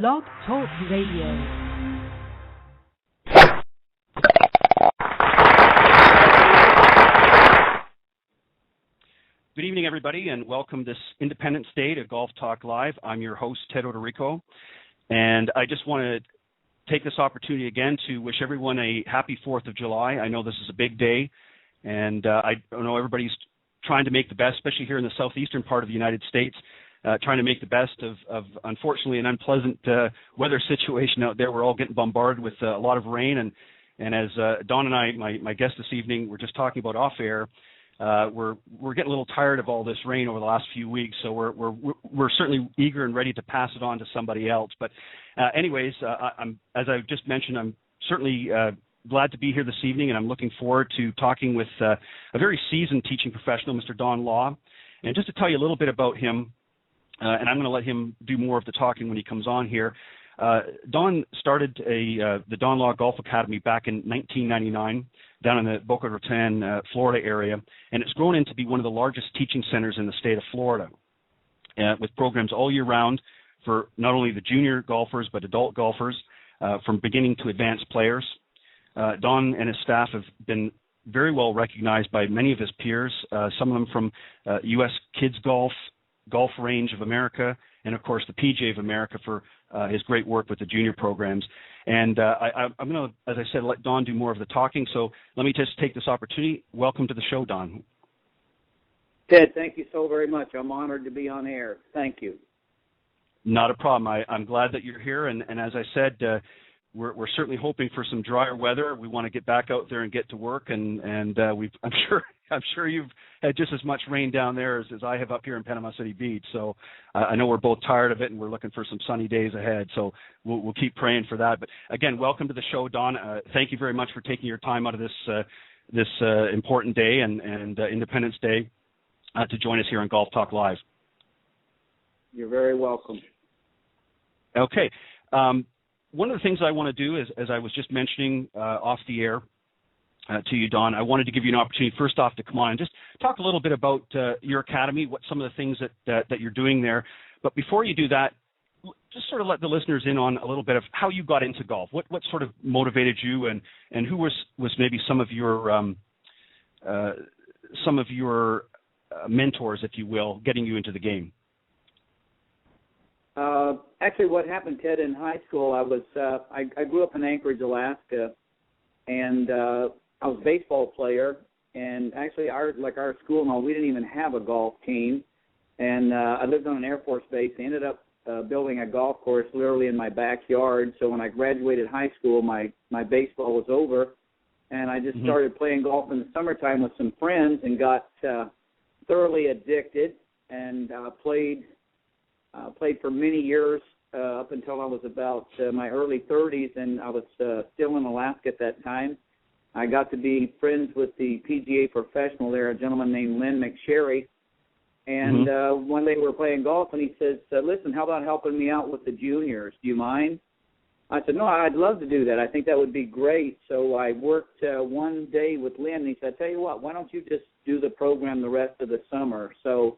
Blog Talk Radio. Good evening, everybody, and welcome this Independence Day to Golf Talk Live. I'm your host, Ted Odorico, and I just want to take this opportunity again to wish everyone a happy 4th of July. I know this is a big day, and I know everybody's trying to make the best, especially here in the southeastern part of the United States, trying to make the best of unfortunately, an unpleasant weather situation out there. We're all getting bombarded with a lot of rain, and as Don and I, my guest this evening, were just talking about off air, we're getting a little tired of all this rain over the last few weeks, so we're certainly eager and ready to pass it on to somebody else. But anyways, as I just mentioned, I'm certainly glad to be here this evening, and I'm looking forward to talking with a very seasoned teaching professional, Mr. Don Law. And just to tell you a little bit about him, and I'm going to let him do more of the talking when he comes on here. Don started the Don Law Golf Academy back in 1999 down in the Boca Raton, Florida area, and it's grown into be one of the largest teaching centers in the state of Florida, with programs all year round for not only the junior golfers but adult golfers, from beginning to advanced players. Don and his staff have been very well recognized by many of his peers, some of them from U.S. Kids Golf Range of America, and of course the PGA of America for his great work with the junior programs. And I'm going to, as I said, let Don do more of the talking. So let me just take this opportunity. Welcome to the show, Don. Ted, thank you so very much. I'm honored to be on air. Thank you. Not a problem. I'm glad that you're here. And as I said, we're certainly hoping for some drier weather. We want to get back out there and get to work. And I'm sure you've had just as much rain down there as I have up here in Panama City Beach. So I know we're both tired of it, and we're looking for some sunny days ahead. So we'll keep praying for that. But again, welcome to the show, Don. Thank you very much for taking your time out of this important day and Independence Day to join us here on Golf Talk Live. You're very welcome. Okay. One of the things I want to do is, as I was just mentioning off the air to you, Don, I wanted to give you an opportunity first off to come on and just talk a little bit about your academy, what some of the things that you're doing there. But before you do that, just sort of let the listeners in on a little bit of how you got into golf. What sort of motivated you, and who was maybe some of your mentors, if you will, getting you into the game? Actually, what happened, Ted, in high school, I grew up in Anchorage, Alaska, and I was a baseball player. And actually, our school, no, we didn't even have a golf team. And I lived on an Air Force base. They ended up building a golf course literally in my backyard. So when I graduated high school, my baseball was over, and I just started playing golf in the summertime with some friends and got thoroughly addicted and played for many years up until I was about my early 30s, and I was still in Alaska at that time. I got to be friends with the PGA Professional there, a gentleman named Len McSherry, and one day we were playing golf, and he says, listen, how about helping me out with the juniors? Do you mind? I said, no, I'd love to do that. I think that would be great. So I worked one day with Len, and he said, tell you what, why don't you just do the program the rest of the summer? So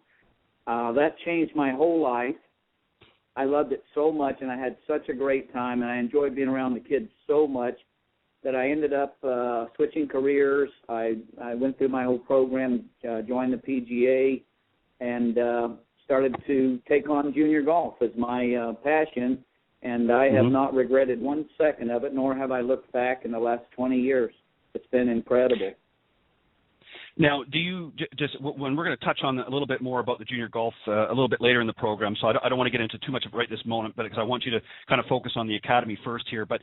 that changed my whole life. I loved it so much, and I had such a great time, and I enjoyed being around the kids so much that I ended up switching careers. I went through my whole program, joined the PGA, and started to take on junior golf as my passion, and I have not regretted 1 second of it, nor have I looked back in the last 20 years. It's been incredible. Now, do you just, when we're going to touch on a little bit more about the junior golf a little bit later in the program, so I don't want to get into too much of it right this moment, but because I want you to kind of focus on the academy first here, but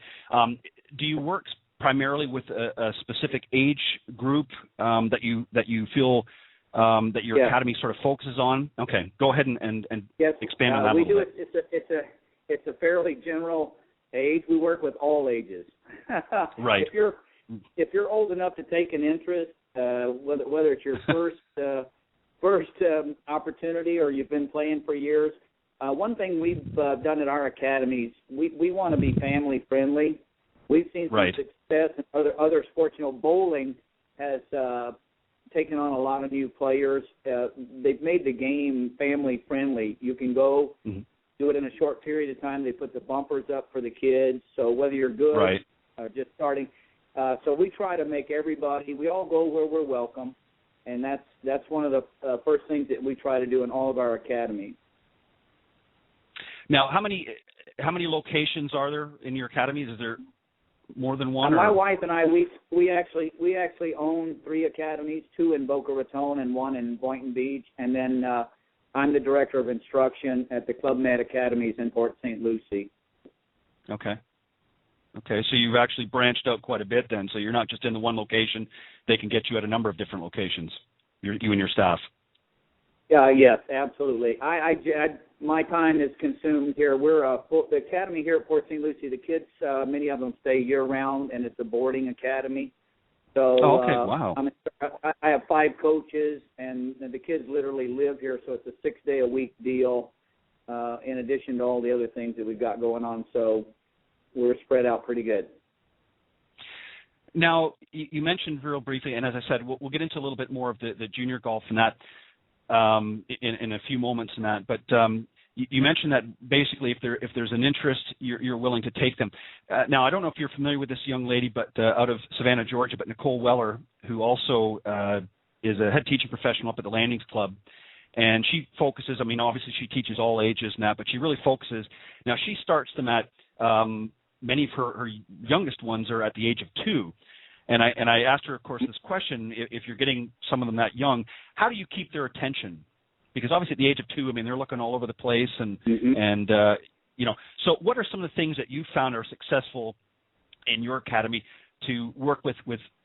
do you work primarily with a specific age group that you feel that your academy sort of focuses on? Okay, go ahead and yes, expand on that a little bit. It's a fairly general age. We work with all ages. Right. If you're old enough to take an interest, whether it's your first opportunity or you've been playing for years, one thing we've done at our academies, we want to be family friendly. We've seen some success in other sports. You know, bowling has taken on a lot of new players. They've made the game family friendly. You can go do it in a short period of time. They put the bumpers up for the kids. So whether you're good right. or just starting, so we try to make everybody. We all go where we're welcome, and that's one of the first things that we try to do in all of our academies. Now, how many locations are there in your academies? Is there more than one? My wife and I, we actually own 3 academies, 2 in Boca Raton and 1 in Boynton Beach, and then I'm the director of instruction at the Club Med Academies in Port St. Lucie. Okay, so you've actually branched out quite a bit then. So you're not just in the one location; they can get you at a number of different locations. You and your staff. Yes, absolutely. My time is consumed here. We're the academy here at Port St. Lucie. The kids, many of them stay year-round, and it's a boarding academy. So wow. I have 5 coaches, and the kids literally live here, so it's a 6-day-a-week deal in addition to all the other things that we've got going on. So we're spread out pretty good. Now, you mentioned real briefly, and as I said, we'll get into a little bit more of the junior golf and that in a few moments in that, but you mentioned that basically if there's an interest, you're willing to take them. Now, I don't know if you're familiar with this young lady, but out of Savannah, Georgia, but Nicole Weller, who also is a head teaching professional up at the Landings Club, and she focuses, I mean, obviously she teaches all ages and that, but she really focuses. Now, she starts them at, many of her youngest ones are at the age of 2. And I asked her, of course, this question: if you're getting some of them that young, how do you keep their attention? Because obviously at the age of 2, I mean, they're looking all over the place, and So what are some of the things that you found are successful in your academy to work with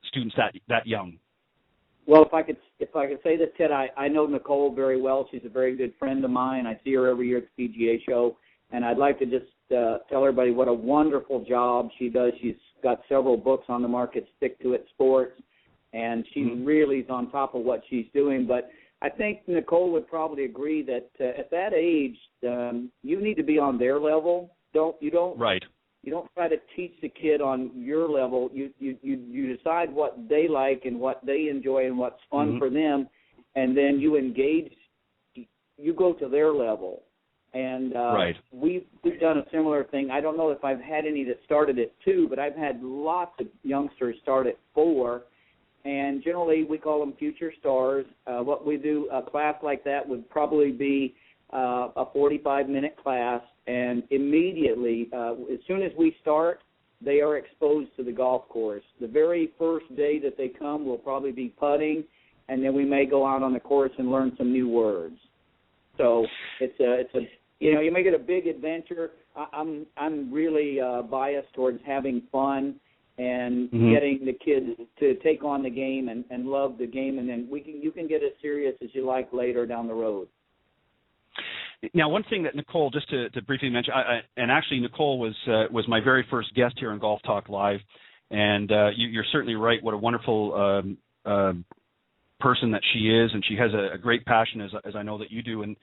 students that young? Well, if I could say this, Ted, I know Nicole very well. She's a very good friend of mine. I see her every year at the PGA show, and I'd like to just tell everybody what a wonderful job she does. She's got several books on the market, Stick to It Sports, and she really is on top of what she's doing. But I think Nicole would probably agree that at that age, you need to be on their level. You don't try to teach the kid on your level. You decide what they like and what they enjoy and what's fun for them, and then you engage. You go to their level. And we've done a similar thing. I don't know if I've had any that started at 2, but I've had lots of youngsters start at 4. And generally we call them future stars. What we do, a class like that would probably be a 45-minute class. And immediately, as soon as we start, they are exposed to the golf course. The very first day that they come, we'll probably be putting, and then we may go out on the course and learn some new words. So it's a you make it a big adventure. I'm really biased towards having fun and getting the kids to take on the game and love the game, and then you can get as serious as you like later down the road. Now, one thing that Nicole, just to briefly mention, and actually Nicole was my very first guest here on Golf Talk Live, and you're certainly right. What a wonderful person that she is, and she has a great passion, as I know that you do, in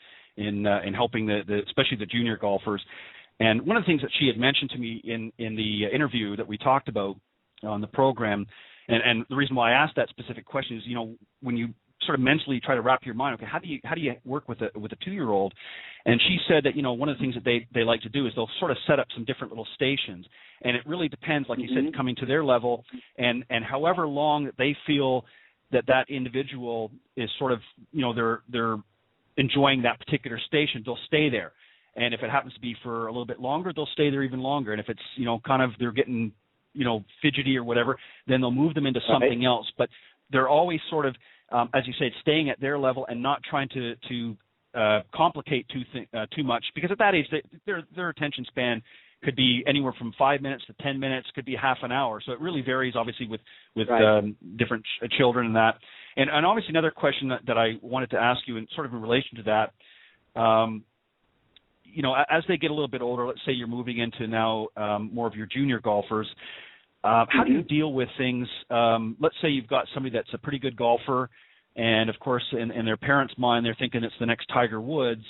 helping especially the junior golfers. And one of the things that she had mentioned to me in the interview that we talked about on the program, and the reason why I asked that specific question is, when you sort of mentally try to wrap your mind, okay, how do you work with a 2-year-old? And she said that one of the things that they like to do is they'll sort of set up some different little stations, and it really depends, like you said, coming to their level, and however long that they feel that individual is sort of they're enjoying that particular station, they'll stay there. And if it happens to be for a little bit longer, they'll stay there even longer. And if it's kind of they're getting fidgety or whatever, then they'll move them into something else. But they're always sort of, as you said, staying at their level and not trying to complicate too much, because at that age their attention span could be anywhere from 5 minutes to 10 minutes, could be half an hour. So it really varies, obviously, with different children and that. And obviously another question that I wanted to ask you, and sort of in relation to that, as they get a little bit older, let's say you're moving into now more of your junior golfers, how do you deal with things? Let's say you've got somebody that's a pretty good golfer, and of course in their parents' mind they're thinking it's the next Tiger Woods.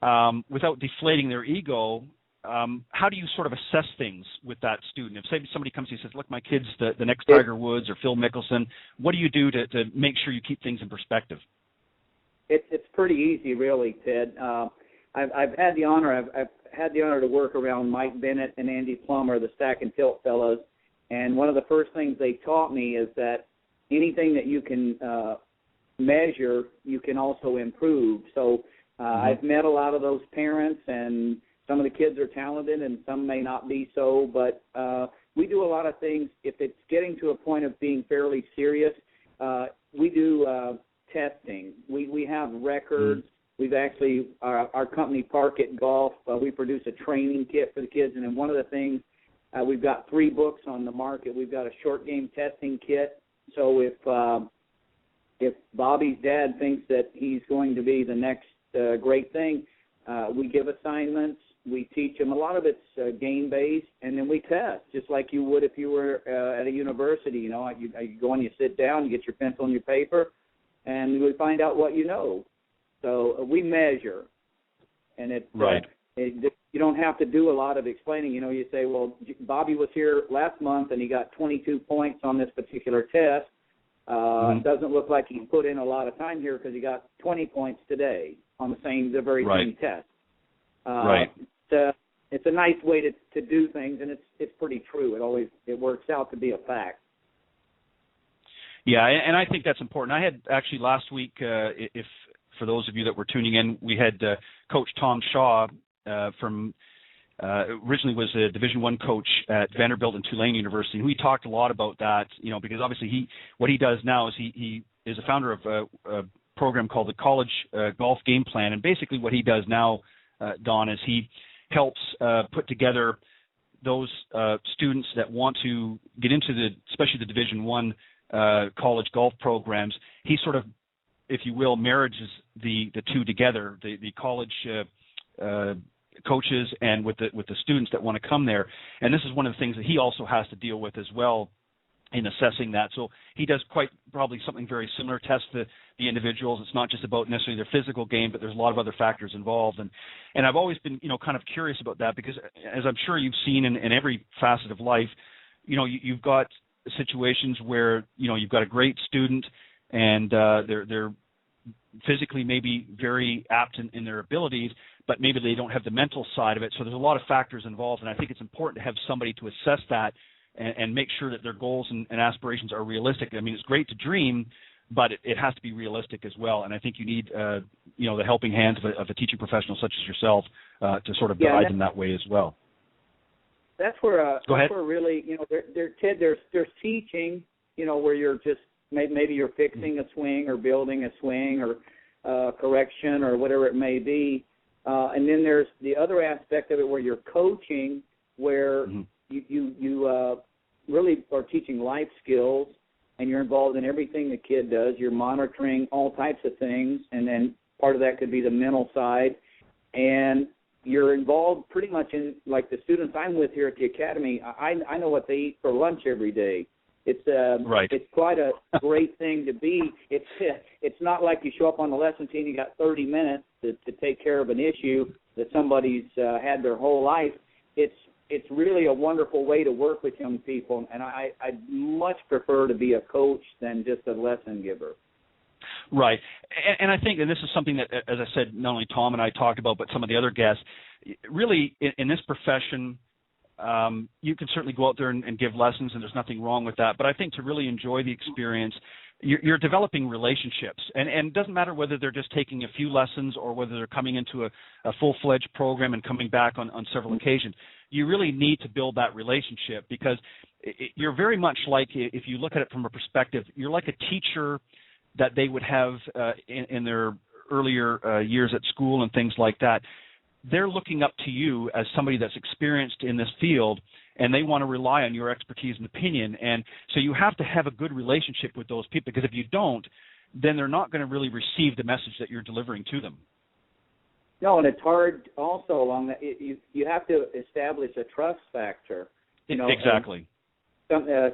Without deflating their ego, how do you sort of assess things with that student? If say somebody comes to you and says, look, my kid's the next Tiger Woods or Phil Mickelson, what do you do to make sure you keep things in perspective? It's pretty easy, really, Ted. I've had the honor. I've had the honor to work around Mike Bennett and Andy Plummer, the Stack and Tilt fellows. And one of the first things they taught me is that anything that you can measure, you can also improve. So I've met a lot of those parents, and some of the kids are talented and some may not be so. But we do a lot of things. If it's getting to a point of being fairly serious, we do testing. We have records. We've actually, our company, Park It Golf, we produce a training kit for the kids. And then one of the things, we've got 3 books on the market. We've got a short game testing kit. So if Bobby's dad thinks that he's going to be the next great thing, we give assignments. We teach him. A lot of it's game-based, and then we test, just like you would if you were at a university. You know, you go and you sit down, you get your pencil and your paper, and we find out what you know. So we measure, and you don't have to do a lot of explaining. You know, you say, well, Bobby was here last month, and he got 22 points on this particular test. It doesn't look like he put in a lot of time here because he got 20 points today on the very same test. It's a nice way to do things, and it's pretty true. It works out to be a fact. Yeah, and I think that's important. I had actually last week, if for those of you that were tuning in, we had Coach Tom Shaw from originally was a Division I coach at Vanderbilt and Tulane University, and we talked a lot about that. You know, because obviously what he does now is he is a founder of a program called the College Golf Game Plan, and basically what he does now, Don, is he helps put together those students that want to get into especially the Division I college golf programs. He sort of, if you will, marriages the two together, the college coaches and with the students that want to come there. And this is one of the things that he also has to deal with as well in assessing that. So he does quite probably something very similar, test the individuals. It's not just about necessarily their physical game, but there's a lot of other factors involved. And I've always been, kind of curious about that because, as I'm sure you've seen in every facet of life, you've got situations where, you've got a great student and they're physically maybe very apt in their abilities, but maybe they don't have the mental side of it. So there's a lot of factors involved, and I think it's important to have somebody to assess that and make sure that their goals and aspirations are realistic. I mean, it's great to dream, but it has to be realistic as well. And I think you need, the helping hands of a teaching professional such as yourself to sort of guide them that way as well. That's where, Go ahead. Where really, there's teaching, where you're just maybe you're fixing a swing or building a swing or correction or whatever it may be. And then there's the other aspect of it where you're coaching, where you really are teaching life skills, and you're involved in everything the kid does. You're monitoring all types of things, and then part of that could be the mental side. And you're involved pretty much in, like the students I'm with here at the academy, I know what they eat for lunch every day. It's quite a great thing to be. It's not like you show up on the lesson team, you got 30 minutes to take care of an issue that somebody's had their whole life. It's really a wonderful way to work with young people, and I'd much prefer to be a coach than just a lesson giver. Right. And I think, and this is something that, as I said, not only Tom and I talked about, but some of the other guests, really in this profession, you can certainly go out there and give lessons, and there's nothing wrong with that. But I think to really enjoy the experience, you're developing relationships. And it doesn't matter whether they're just taking a few lessons or whether they're coming into a full-fledged program and coming back on several occasions. You really need to build that relationship because you're very much like, if you look at it from a perspective, you're like a teacher that they would have in their earlier years at school and things like that. They're looking up to you as somebody that's experienced in this field, and they want to rely on your expertise and opinion. And so you have to have a good relationship with those people, because if you don't, then they're not going to really receive the message that you're delivering to them. No, and it's hard also along that. You have to establish a trust factor. Exactly.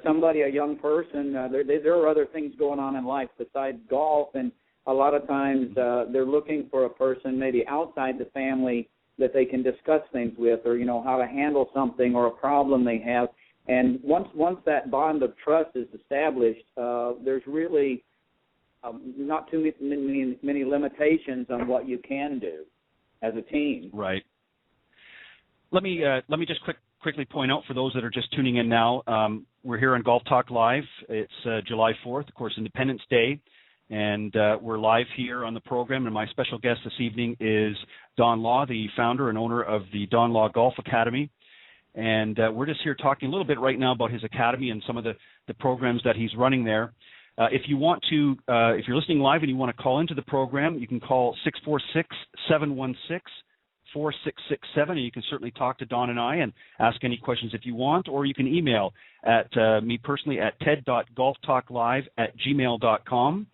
Somebody, a young person, there are other things going on in life besides golf, and a lot of times they're looking for a person maybe outside the family that they can discuss things with, or how to handle something or a problem they have. And once that bond of trust is established, there's really not too many limitations on what you can do. as a team. Right. Let me just quickly point out for those that are just tuning in now, we're here on Golf Talk Live. It's July 4th, of course, Independence Day, and we're live here on the program. And my special guest this evening is Don Law, the founder and owner of the Don Law Golf Academy. And we're just here talking a little bit right now about his academy and some of the programs that he's running there. If you want to, if you're listening live and you want to call into the program, you can call 646-716-4667, and you can certainly talk to Don and I and ask any questions if you want, or you can email at me personally at ted.golftalklive@gmail.com.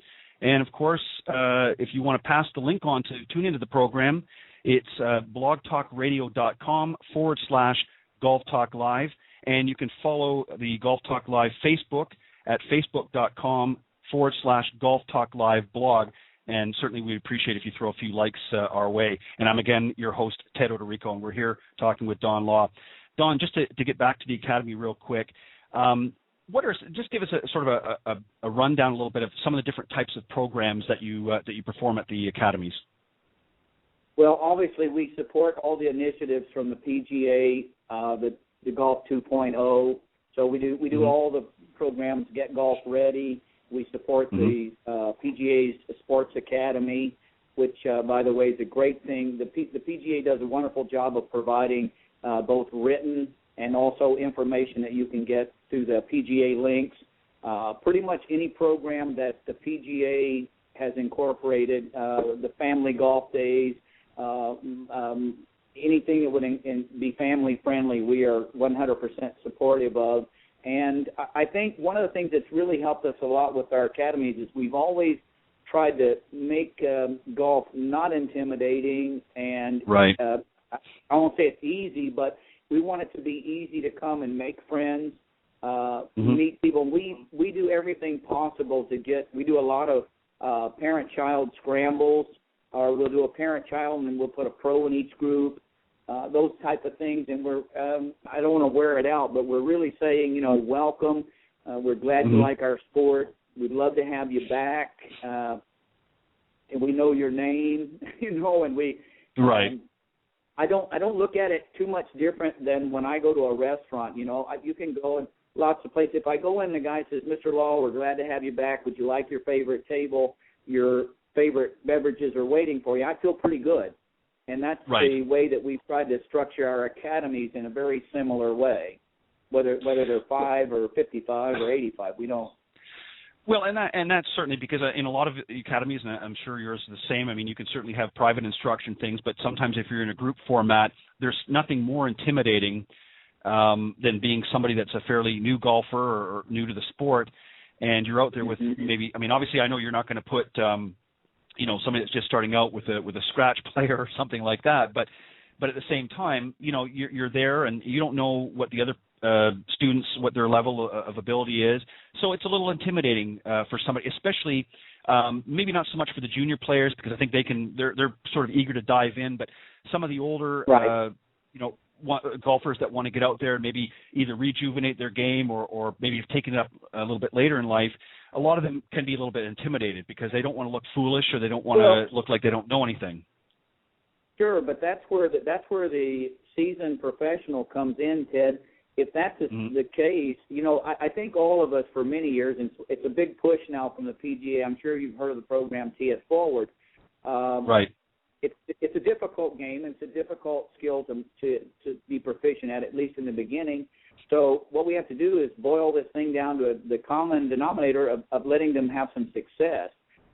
And, of course, if you want to pass the link on to tune into the program, it's blogtalkradio.com/Golf Talk Live, and you can follow the Golf Talk Live Facebook at facebook.com/Golf Talk Live blog, and certainly we'd appreciate if you throw a few likes our way. And I'm, again, your host, Ted Odorico, and we're here talking with Don Law. Don, just to get back to the Academy real quick, just give us a sort of a rundown a little bit of some of the different types of programs that you perform at the Academies. Well, obviously, we support all the initiatives from the PGA, the Golf 2.0. So we do all the programs, Get Golf Ready. We support the PGA's Sports Academy, which, by the way, is a great thing. The PGA does a wonderful job of providing both written and also information that you can get through the PGA links. Pretty much any program that the PGA has incorporated, the family golf days, anything that would be family-friendly, we are 100% supportive of. And I think one of the things that's really helped us a lot with our academies is we've always tried to make golf not intimidating. And right. I won't say it's easy, but we want it to be easy to come and make friends, meet people. We do everything possible to we do a lot of parent-child scrambles, or we'll do a parent-child and then we'll put a pro in each group. Those type of things, and we're I don't want to wear it out, but we're really saying, welcome. We're glad you like our sport. We'd love to have you back, and we know your name, and we right. I don't look at it too much different than when I go to a restaurant. You can go in lots of places. If I go in, the guy says, "Mr. Law, we're glad to have you back. Would you like your favorite table? Your favorite beverages are waiting for you." I feel pretty good. And that's right. the way that we've tried to structure our academies in a very similar way, whether they're 5 or 55 or 85. We don't. Well, and that's certainly because in a lot of academies, and I'm sure yours is the same. I mean, you can certainly have private instruction things, but sometimes if you're in a group format, there's nothing more intimidating than being somebody that's a fairly new golfer or new to the sport, and you're out there with maybe. I mean, obviously, I know you're not going to put. Somebody that's just starting out with a scratch player or something like that. But at the same time, you're there and you don't know what the other students, what their level of ability is. So it's a little intimidating for somebody, especially maybe not so much for the junior players because I think they're sort of eager to dive in. But some of the older, right. Golfers that want to get out there and maybe either rejuvenate their game or maybe have taken it up a little bit later in life, a lot of them can be a little bit intimidated because they don't want to look foolish or they don't want to look like they don't know anything. Sure, but that's where the seasoned professional comes in, Ted. If that's the case, I think all of us for many years, and it's a big push now from the PGA. I'm sure you've heard of the program Tee It Forward. Right. It's a difficult game, and it's a difficult skill to be proficient at least in the beginning. So what we have to do is boil this thing down to the common denominator of letting them have some success.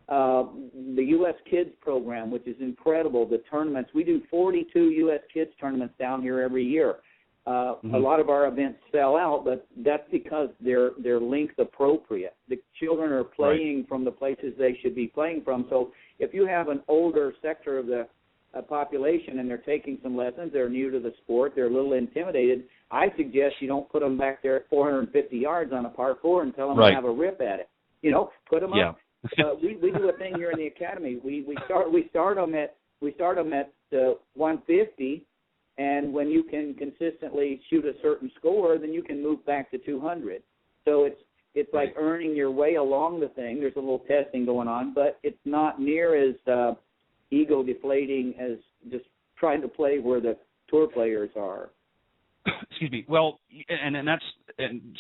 The U.S. Kids program, which is incredible, the tournaments. We do 42 U.S. Kids tournaments down here every year. A lot of our events sell out, but that's because they're length appropriate. The children are playing from the places they should be playing from. So if you have an older sector of the population and they're taking some lessons, they're new to the sport, they're a little intimidated, I suggest you don't put them back there at 450 yards on a par 4 and tell them to have a rip at it. Put them up. We do a thing here in the academy. We start them at 150. And when you can consistently shoot a certain score, then you can move back to 200. So it's like earning your way along the thing. There's a little testing going on, but it's not near as ego-deflating as just trying to play where the tour players are. Excuse me. Well, and that's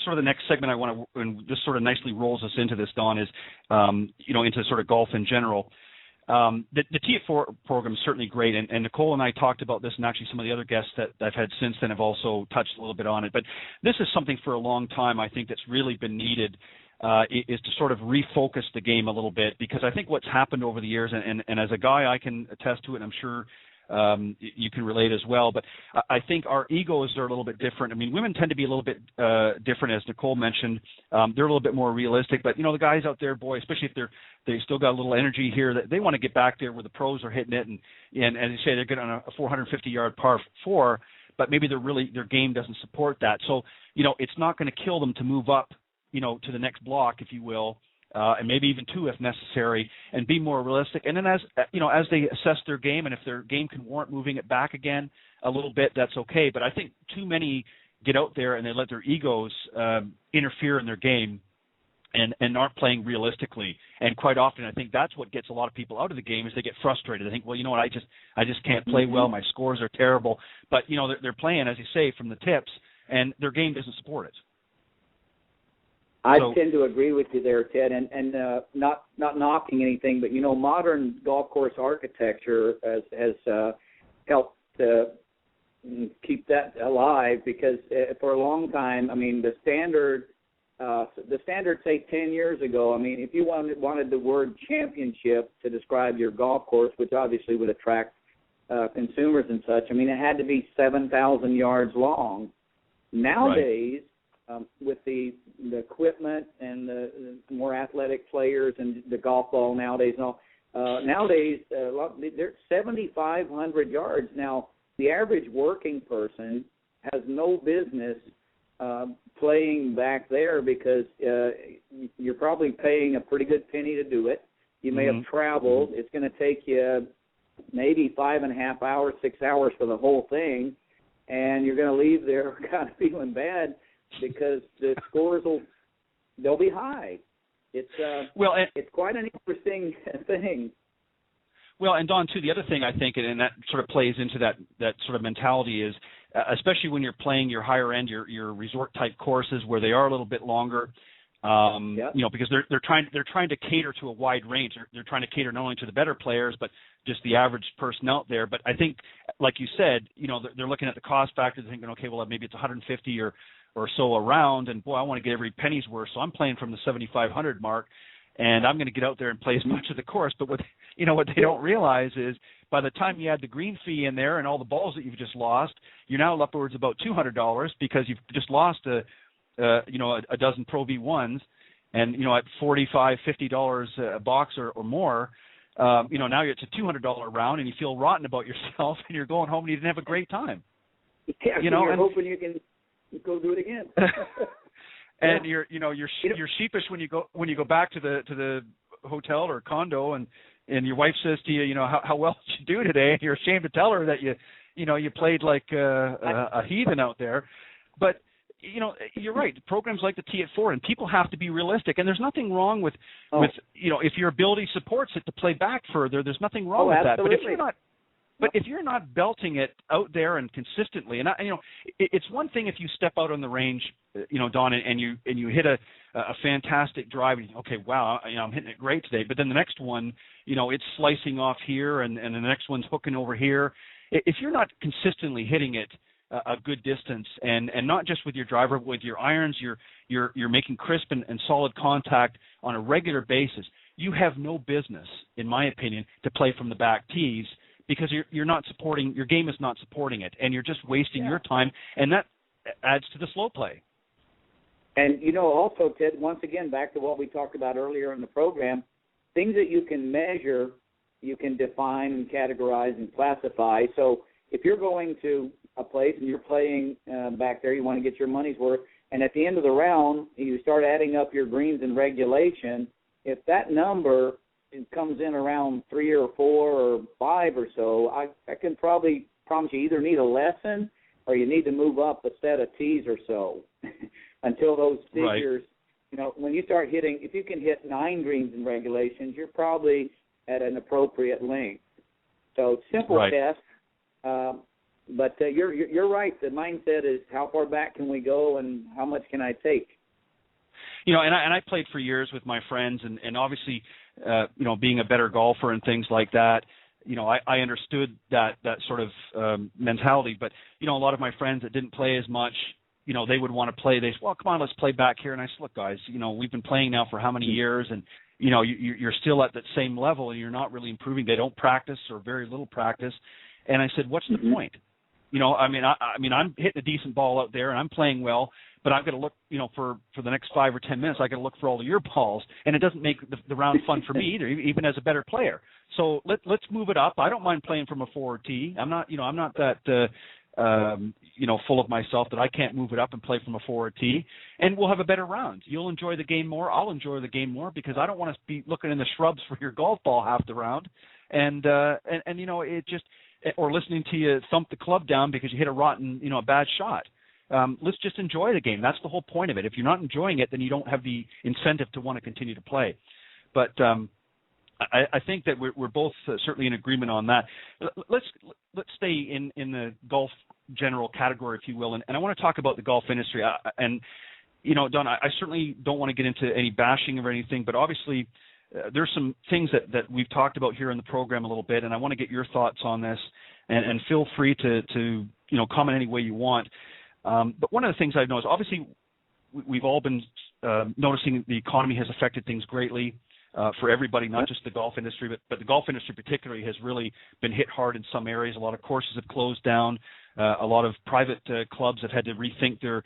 sort of the next segment I want to, and this sort of nicely rolls us into this, Don, is, into sort of golf in general. The T4 program is certainly great, and Nicole and I talked about this, and actually some of the other guests that I've had since then have also touched a little bit on it. But this is something for a long time I think that's really been needed, is to sort of refocus the game a little bit, because I think what's happened over the years, and as a guy I can attest to it, and I'm sure you can relate as well, but I think our egos are a little bit different. I mean, women tend to be a little bit different, as Nicole mentioned. They're a little bit more realistic, but the guys out there, boy, especially if they still got a little energy here, that they want to get back there where the pros are hitting it, and as you say, they're getting on a 450-yard par 4, but maybe their game doesn't support that. So it's not going to kill them to move up, to the next block, if you will. And maybe even 2 if necessary, and be more realistic. And then as they assess their game, and if their game can warrant moving it back again a little bit, that's okay. But I think too many get out there and they let their egos interfere in their game and aren't playing realistically. And quite often, I think that's what gets a lot of people out of the game, is they get frustrated. They think, well, you know what, I just can't play well. My scores are terrible. But they're playing, as you say, from the tips, and their game doesn't support it. I tend to agree with you there, Ted, and not knocking anything, but modern golf course architecture has helped keep that alive, because for a long time, I mean, the standard, say 10 years ago, I mean, if you wanted the word championship to describe your golf course, which obviously would attract consumers and such, I mean, it had to be 7,000 yards long. Nowadays, with the equipment and the more athletic players and the golf ball nowadays, they're 7,500 yards. Now, the average working person has no business playing back there, because you're probably paying a pretty good penny to do it. You may have traveled. It's going to take you maybe 5.5 hours, 6 hours for the whole thing, and you're going to leave there kind of feeling bad, because the scores they'll be high. It's quite an interesting thing. Well, and Don, too, the other thing I think, and that sort of plays into that sort of mentality, is especially when you're playing your higher end, your resort type courses where they are a little bit longer, because they're trying to cater to a wide range. They're trying to cater not only to the better players, but just the average person out there. But I think, like you said, they're looking at the cost factor. They're thinking, okay, well, maybe it's 150 or so around, and boy, I want to get every penny's worth, so I'm playing from the 7,500 mark, and I'm going to get out there and play as much of the course. But what they don't realize is, by the time you add the green fee in there and all the balls that you've just lost, you're now upwards about $200, because you've just lost a dozen Pro V1s, and at $45-50 a box or more, now it's a $200 round, and you feel rotten about yourself, and you're going home and you didn't have a great time. Yeah, you're hoping you can go do it again. And you're sheepish when you go back to the hotel or condo, and your wife says to you, how well did you do today, and you're ashamed to tell her that you played like a heathen out there. But you're right. Programs like the T4, and people have to be realistic, and there's nothing wrong with if your ability supports it to play back further, there's nothing wrong with that. But if you're not belting it out there and consistently, and it's one thing if you step out on the range, Don, and you hit a fantastic drive, and okay, wow, I'm hitting it great today. But then the next one, it's slicing off here, and the next one's hooking over here. If you're not consistently hitting it a good distance, and not just with your driver, but with your irons, you're making crisp and solid contact on a regular basis, you have no business, in my opinion, to play from the back tees, because you're not supporting, your game is not supporting it, and you're just wasting your time, and that adds to the slow play. And, also, Ted, once again, back to what we talked about earlier in the program, things that you can measure, you can define and categorize and classify. So if you're going to a place and you're playing back there, you want to get your money's worth, and at the end of the round, you start adding up your greens in regulation, if that number comes in around 3 or 4 or 5 or so, I can probably promise you either need a lesson or you need to move up a set of tees or so until those figures, when you start hitting, if you can hit 9 greens in regulations, you're probably at an appropriate length. So simple test, But you're right. The mindset is how far back can we go and how much can I take? And I played for years with my friends, and obviously, being a better golfer and things like that, I understood that sort of mentality. But, a lot of my friends that didn't play as much, they would want to play. They said, well, come on, let's play back here. And I said, look, guys, we've been playing now for how many years, and, you're still at that same level, and you're not really improving. They don't practice or very little practice. And I said, what's the point? I'm hitting a decent ball out there, and I'm playing well, but I've got to look, for the next 5 or 10 minutes, I got to look for all of your balls, and it doesn't make the round fun for me either, even as a better player. So let's move it up. I don't mind playing from a forward tee. I'm not that full of myself that I can't move it up and play from a forward tee, and we'll have a better round. You'll enjoy the game more. I'll enjoy the game more because I don't want to be looking in the shrubs for your golf ball half the round, and it just. Or listening to you thump the club down because you hit a bad shot. Let's just enjoy the game. That's the whole point of it. If you're not enjoying it, then you don't have the incentive to want to continue to play. But I think that we're both certainly in agreement on that. Let's stay in the golf general category, if you will, and I want to talk about the golf industry. Don, I certainly don't want to get into any bashing or anything, but obviously there's some things that we've talked about here in the program a little bit, and I want to get your thoughts on this, and feel free to comment any way you want. But one of the things I've noticed, obviously, we've all been noticing the economy has affected things greatly for everybody, not just the golf industry, but the golf industry particularly has really been hit hard in some areas. A lot of courses have closed down. A lot of private clubs have had to rethink their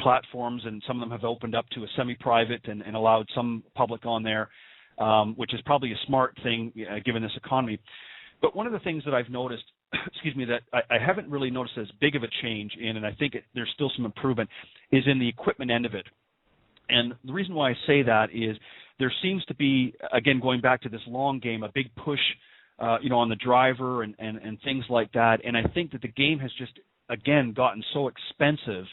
platforms, and some of them have opened up to a semi-private and allowed some public on there, which is probably a smart thing given this economy. But one of the things that I've noticed, that I haven't really noticed as big of a change in, and I think there's still some improvement, is in the equipment end of it. And the reason why I say that is there seems to be, again, going back to this long game, a big push, on the driver and things like that. And I think that the game has just, again, gotten so expensive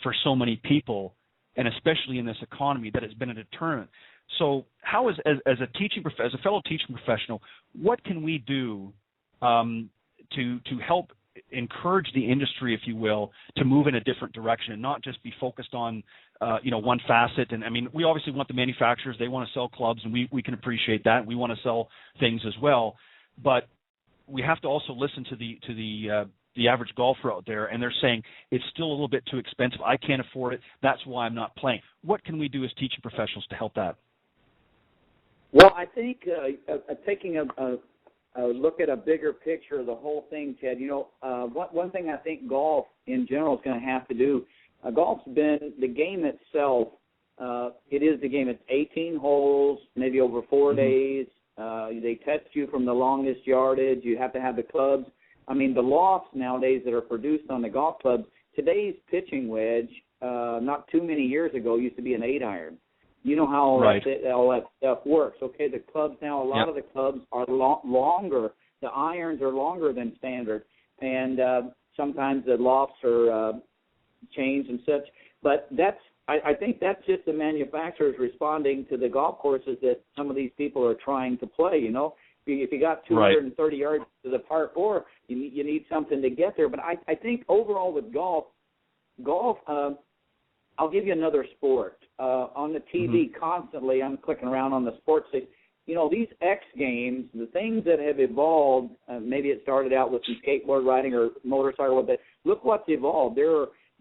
for so many people, and especially in this economy, that it's been a deterrent. So how as a fellow teaching professional, what can we do to help encourage the industry, if you will, to move in a different direction and not just be focused on one facet? And I mean, we obviously want the manufacturers, they want to sell clubs, and we can appreciate that. We want to sell things as well, but we have to also listen to the average golfer out there, and they're saying it's still a little bit too expensive. I can't afford it. That's why I'm not playing. What can we do as teaching professionals to help that? Well, I think taking a look at a bigger picture of the whole thing, Ted, one thing I think golf in general is going to have to do, golf's been the game itself. It is the game. It's 18 holes, maybe over 4 days. They test you from the longest yardage. You have to have the clubs. I mean, the lofts nowadays that are produced on the golf clubs, today's pitching wedge, not too many years ago, used to be an 8-iron. You know how all that stuff works. Okay, the clubs now, a lot of the clubs are longer. The irons are longer than standard. And sometimes the lofts are changed and such. But I think that's just the manufacturers responding to the golf courses that some of these people are trying to play, If you got 230 yards to the par 4, you need something to get there. But I think overall with golf, I'll give you another sport. On the TV constantly, I'm clicking around on the sports station. These X Games, the things that have evolved, maybe it started out with some skateboard riding or motorcycle, but look what's evolved.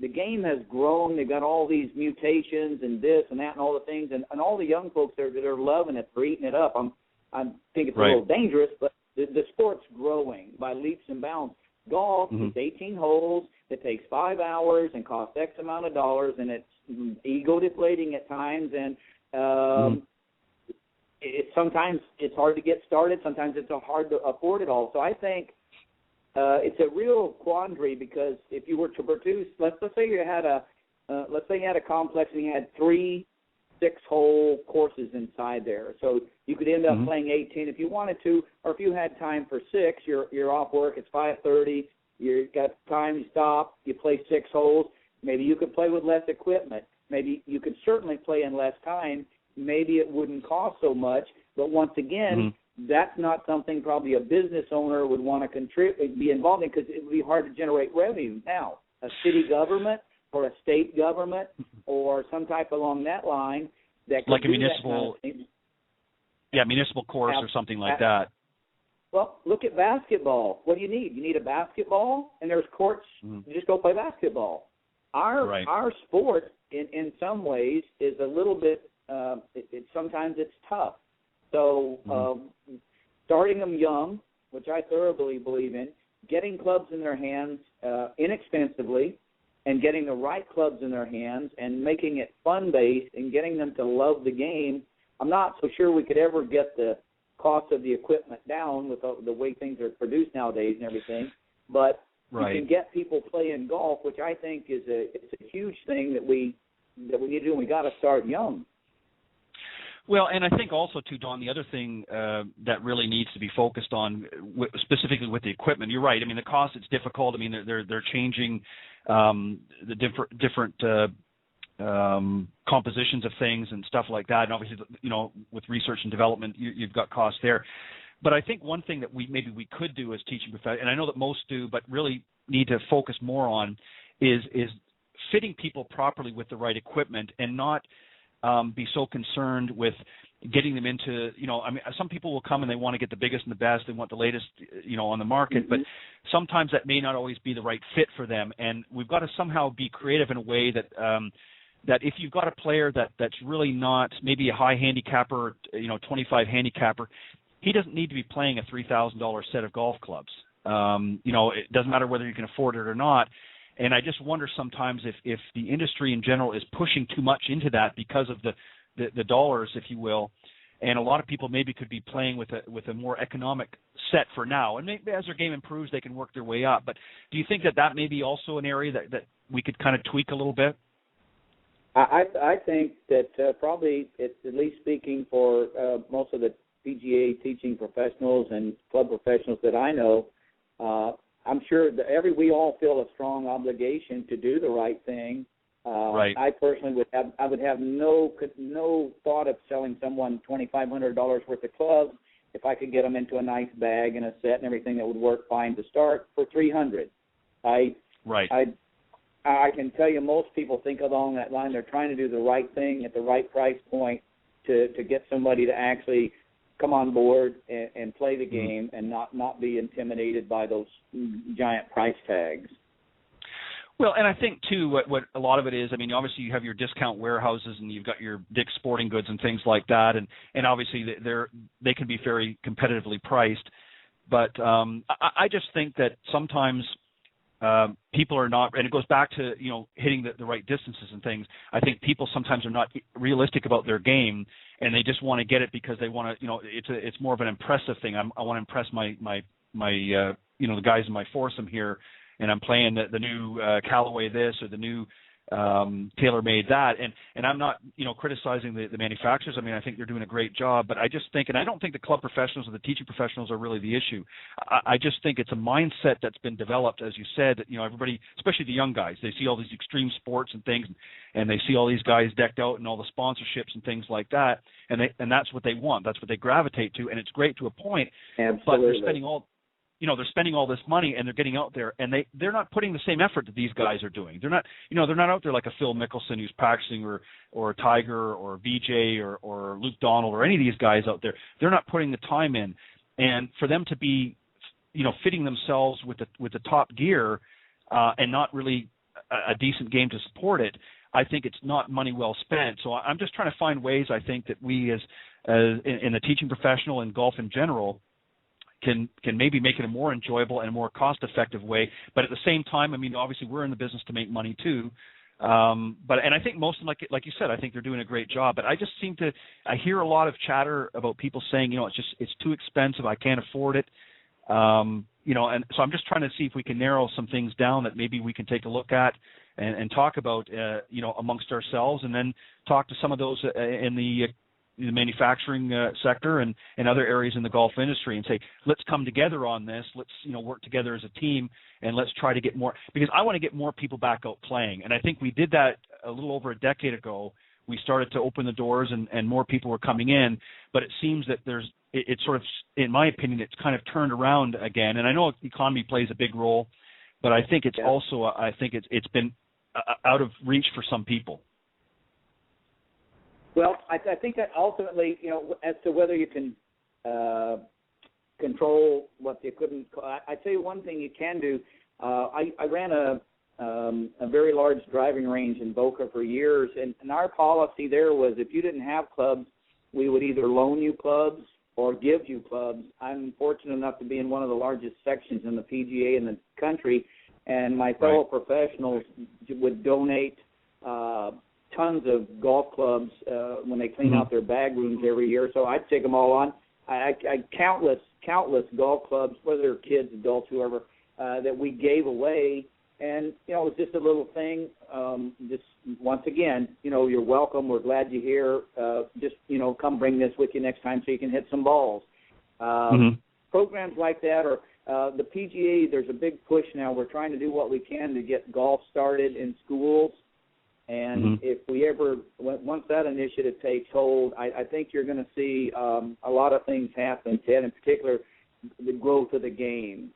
The game has grown. They've got all these mutations and this and that and all the things, and all the young folks that are loving it, they're eating it up. I think it's a little dangerous, but the sport's growing by leaps and bounds. Golf is 18 holes. It takes 5 hours and costs X amount of dollars, and it's ego-deflating at times. And sometimes it's hard to get started. Sometimes it's hard to afford it all. So I think it's a real quandary because if you were to produce, let's say you had a complex and you had 3 6-hole courses inside there. So you could end up playing 18 if you wanted to, or if you had time for 6, you're off work, it's 5:30, you got time, you stop, you play 6 holes. Maybe you could play with less equipment. Maybe you could certainly play in less time. Maybe it wouldn't cost so much. But once again, that's not something probably a business owner would want to be involved in, because it would be hard to generate revenue. Now, a city government or a state government or some type along that line that could like a do municipal, that kind of thing. Municipal course or something like that. Well, look at basketball. What do you need? You need a basketball, and there's courts. You just go play basketball. Our sport, in some ways, is a little bit. Sometimes it's tough. So starting them young, which I thoroughly believe in, getting clubs in their hands inexpensively, and getting the right clubs in their hands, and making it fun-based, and getting them to love the game. I'm not so sure we could ever get the cost of the equipment down with the way things are produced nowadays and everything, but you can get people playing golf, which I think it's a huge thing that we need to do, and we got to start young. Well, and I think also, too, Don, the other thing that really needs to be focused on, specifically with the equipment, you're right. I mean, the cost, it's difficult. I mean, they're changing the different compositions of things and stuff like that. And obviously, with research and development, you've got costs there. But I think one thing that we could do as teaching professionals, and I know that most do, but really need to focus more on, is fitting people properly with the right equipment, and not be so concerned with getting them into, I mean, some people will come and they want to get the biggest and the best. They want the latest, on the market, but sometimes that may not always be the right fit for them. And we've got to somehow be creative in a way that that if you've got a player that's really not maybe a high handicapper, 25 handicapper, he doesn't need to be playing a $3,000 set of golf clubs. It doesn't matter whether you can afford it or not. And I just wonder sometimes if the industry in general is pushing too much into that because of the dollars, if you will. And a lot of people maybe could be playing with a more economic set for now. And maybe as their game improves, they can work their way up. But do you think that may be also an area that we could kind of tweak a little bit? I think that probably, it's at least speaking for most of the PGA teaching professionals and club professionals that I know, I'm sure that we all feel a strong obligation to do the right thing. Right. I personally would have no thought of selling someone $2,500 worth of clubs if I could get them into a nice bag and a set and everything that would work fine to start for $300. I can tell you most people think along that line. They're trying to do the right thing at the right price point to get somebody to actually come on board and play the game and not be intimidated by those giant price tags. Well, and I think, too, what a lot of it is, I mean, obviously you have your discount warehouses and you've got your Dick's Sporting Goods and things like that, and obviously they can be very competitively priced. But I just think that sometimes people are not, and it goes back to, hitting the right distances and things. I think people sometimes are not realistic about their game, and they just want to get it because they want to, it's more of an impressive thing. I want to impress my the guys in my foursome here, and I'm playing the new Callaway this or the new TaylorMade that, and I'm not criticizing the manufacturers. I mean, I think they're doing a great job, but I just think, and I don't think the club professionals or the teaching professionals are really the issue. I just think it's a mindset that's been developed, as you said, that everybody, especially the young guys, they see all these extreme sports and things, and they see all these guys decked out and all the sponsorships and things like that, and that's what they want, that's what they gravitate to, and it's great to a point. Absolutely. But they're spending all this money, and they're getting out there, and they're not putting the same effort that these guys are doing. They're not, they're not out there like a Phil Mickelson who's practicing, or Tiger, or BJ, or Luke Donald, or any of these guys out there. They're not putting the time in, and for them to be, fitting themselves with the top gear, and not really a decent game to support it, I think it's not money well spent. So I'm just trying to find ways. I think that we, as in the teaching professional and golf in general, can maybe make it a more enjoyable and a more cost-effective way. But at the same time, I mean, obviously we're in the business to make money too. And I think most of them, like you said, I think they're doing a great job. But I hear a lot of chatter about people saying, it's too expensive, I can't afford it. And so I'm just trying to see if we can narrow some things down that maybe we can take a look at and talk about, amongst ourselves, and then talk to some of those in the manufacturing sector and other areas in the golf industry, and say, let's come together on this. Let's work together as a team, and let's try to get more, because I want to get more people back out playing. And I think we did that a little over a decade ago we started to open the doors and more people were coming in. But it seems that it's sort of, in my opinion, it's kind of turned around again. And I know the economy plays a big role, but I think it's also, I think it's been out of reach for some people. Well, I think that ultimately, as to whether you can control what the equipment, I'd say one thing you can do. I ran a very large driving range in Boca for years, and our policy there was if you didn't have clubs, we would either loan you clubs or give you clubs. I'm fortunate enough to be in one of the largest sections in the PGA in the country, and my fellow professionals would donate tons of golf clubs when they clean out their bag rooms every year. So I'd take them all on. I countless golf clubs, whether they're kids, adults, whoever, that we gave away. And, it was just a little thing. Just once again, you're welcome. We're glad you're here. Just, come bring this with you next time so you can hit some balls. Programs like that, or the PGA, there's a big push now. We're trying to do what we can to get golf started in schools. And if we ever, once that initiative takes hold, I think you're going to see a lot of things happen, Ted, in particular the growth of the game.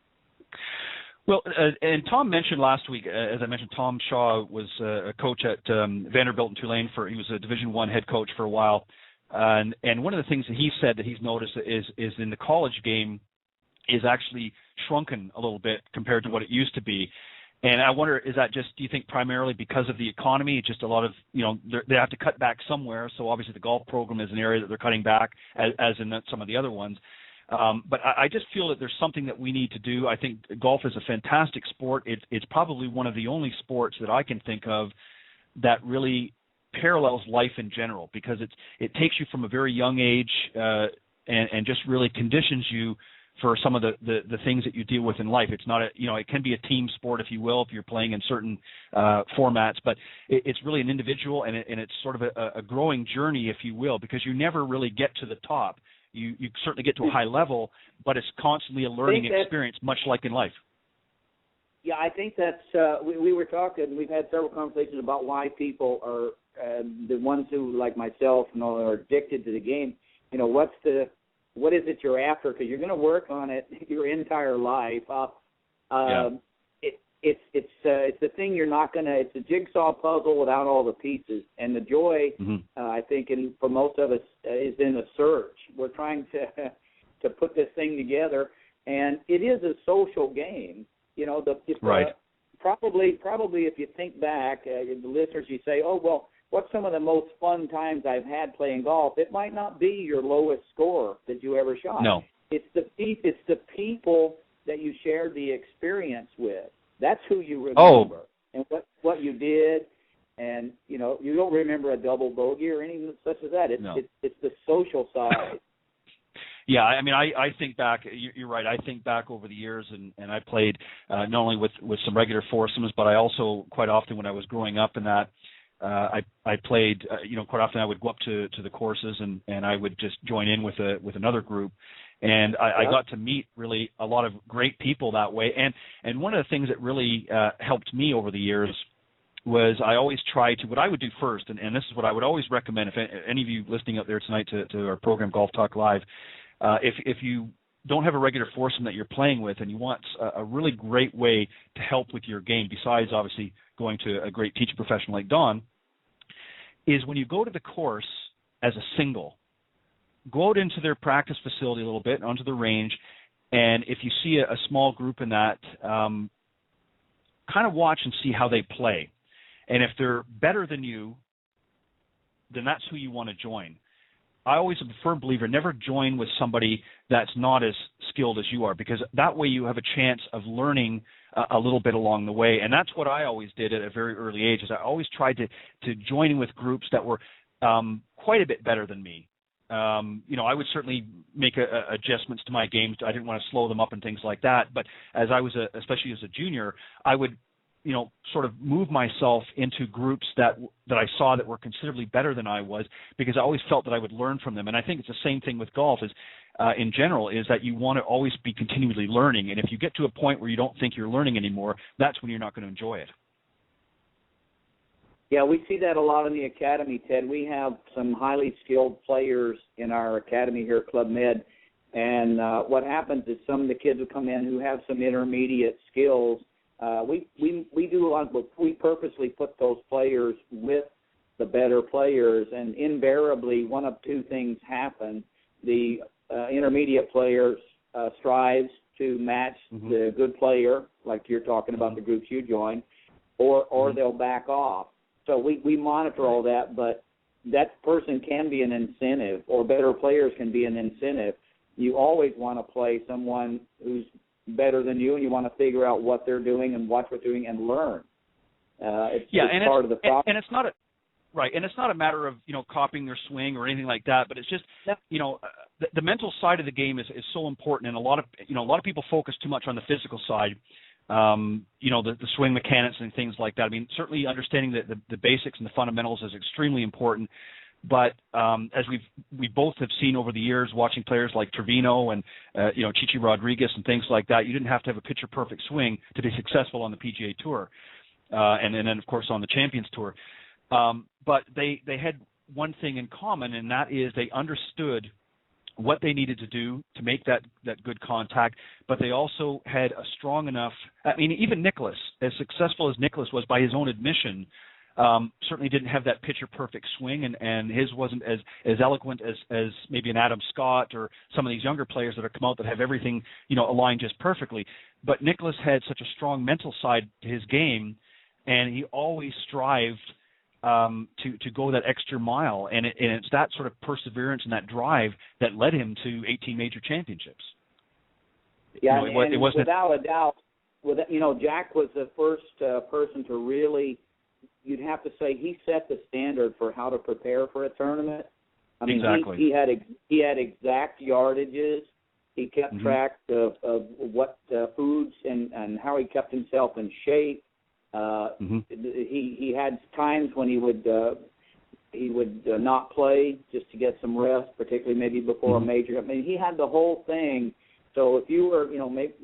Well, and Tom mentioned last week, as I mentioned, Tom Shaw was a coach at Vanderbilt and Tulane. He was a Division I head coach for a while. And one of the things that he said that he's noticed is in the college game is actually shrunken a little bit compared to what it used to be. And I wonder, is that just, do you think primarily because of the economy, just a lot of, they have to cut back somewhere. So obviously the golf program is an area that they're cutting back as in some of the other ones. But I just feel that there's something that we need to do. I think golf is a fantastic sport. It's probably one of the only sports that I can think of that really parallels life in general, because it takes you from a very young age and just really conditions you for some of the things that you deal with in life. It's not it can be a team sport, if you will, if you're playing in certain formats, but it's really an individual, and it's sort of a growing journey, if you will, because you never really get to the top. You certainly get to a high level, but it's constantly a learning experience, much like in life. Yeah, I think that's we were talking. We've had several conversations about why people are the ones who, like myself, are addicted to the game. What is it you're after? Because you're going to work on it your entire life. It's the thing you're not going to. It's a jigsaw puzzle without all the pieces, and the joy, I think, for most of us, is in the search. We're trying to put this thing together, and it is a social game. Probably if you think back, the listeners, you say, oh well, what's some of the most fun times I've had playing golf? It might not be your lowest score that you ever shot. No, it's the people that you shared the experience with. That's who you remember, and what you did, and you don't remember a double bogey or anything such as that. It's the social side. Yeah, I mean, I think back. You're right. I think back over the years, and I played not only with some regular foursomes, but I also quite often when I was growing up in that, I played. Quite often I would go up to the courses and I would just join in with another group. And I got to meet really a lot of great people that way. And one of the things that really helped me over the years was I always tried to, what I would do first, and this is what I would always recommend, if any of you listening up there tonight to our program Golf Talk Live, if you don't have a regular foursome that you're playing with and you want a really great way to help with your game, besides obviously going to a great teaching professional like Don, is when you go to the course as a single, go out into their practice facility a little bit, onto the range, and if you see a small group in that, kind of watch and see how they play. And if they're better than you, then that's who you want to join. I always am a firm believer, never join with somebody that's not as skilled as you are, because that way you have a chance of learning a little bit along the way. And that's what I always did at a very early age, is I always tried to join in with groups that were quite a bit better than me. I would certainly make adjustments to my games. I didn't want to slow them up and things like that. But as I was, especially as a junior, I would, sort of move myself into groups that I saw that were considerably better than I was, because I always felt that I would learn from them. And I think it's the same thing with golf in general, is that you want to always be continually learning. And if you get to a point where you don't think you're learning anymore, that's when you're not going to enjoy it. Yeah, we see that a lot in the academy, Ted. We have some highly skilled players in our academy here at Club Med, and what happens is some of the kids who come in who have some intermediate skills, we do a lot, but we purposely put those players with the better players, and invariably one of two things happen. The intermediate player strives to match the good player, like you're talking about the groups you join, or they'll back off. So we monitor all that, but that person can be an incentive, or better players can be an incentive. You always want to play someone who's better than you, and you want to figure out what they're doing and watch what they're doing and learn. It's part of the process. And it's not a right, and it's not a matter of copying their swing or anything like that, but it's just the mental side of the game is so important, and a lot of people focus too much on the physical side. The swing mechanics and things like that. I mean, certainly understanding the basics and the fundamentals is extremely important. But as we both have seen over the years, watching players like Trevino and Chichi Rodriguez and things like that, you didn't have to have a picture perfect swing to be successful on the PGA Tour, and then of course on the Champions Tour. But they had one thing in common, and that is they understood what they needed to do to make that good contact, but they also had a strong enough, I mean, even Nicklaus, as successful as Nicklaus was by his own admission, certainly didn't have that picture-perfect swing, and his wasn't as eloquent as maybe an Adam Scott or some of these younger players that have come out that have everything, aligned just perfectly. But Nicklaus had such a strong mental side to his game, and he always strived to go that extra mile, and it's that sort of perseverance and that drive that led him to 18 major championships. Yeah, it wasn't without a doubt. Jack was the first person to really, you'd have to say, he set the standard for how to prepare for a tournament. I mean, exactly. He had exact yardages. He kept track of what foods and how he kept himself in shape. He had times when he would not play just to get some rest, particularly maybe before a major. I mean, he had the whole thing. So if you were,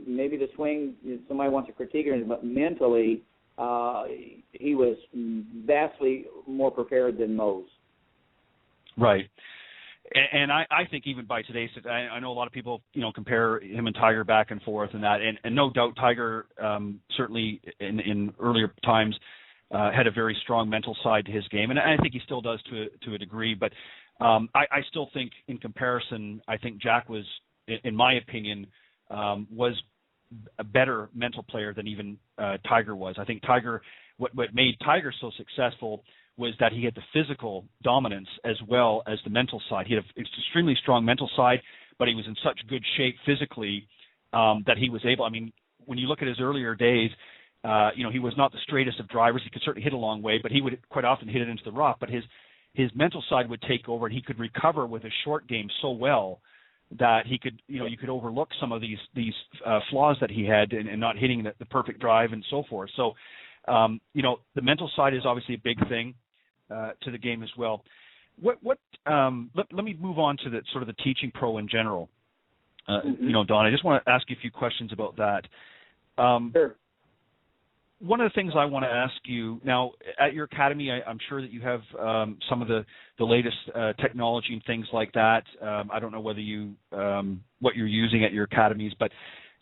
maybe the swing, somebody wants to critique it, but mentally, he was vastly more prepared than most. Right. And I think even by today's, I know a lot of people, compare him and Tiger back and forth and that, and no doubt Tiger certainly in earlier times had a very strong mental side to his game, and I think he still does to a degree. But I still think, in comparison, I think Jack was, in my opinion, was a better mental player than even Tiger was. I think Tiger, what made Tiger so successful was that he had the physical dominance as well as the mental side. He had an extremely strong mental side, but he was in such good shape physically that he was able, I mean, when you look at his earlier days, he was not the straightest of drivers. He could certainly hit a long way, but he would quite often hit it into the rough. But his mental side would take over, and he could recover with his short game so well that he could, you could overlook some of these flaws that he had in not hitting the perfect drive and so forth. So, the mental side is obviously a big thing to the game as well. Let me move on to the sort of the teaching pro in general. Don, I just want to ask you a few questions about that. Sure. One of the things I want to ask you now at your academy, I'm sure that you have some of the latest technology and things like that. I don't know whether what you're using at your academies, but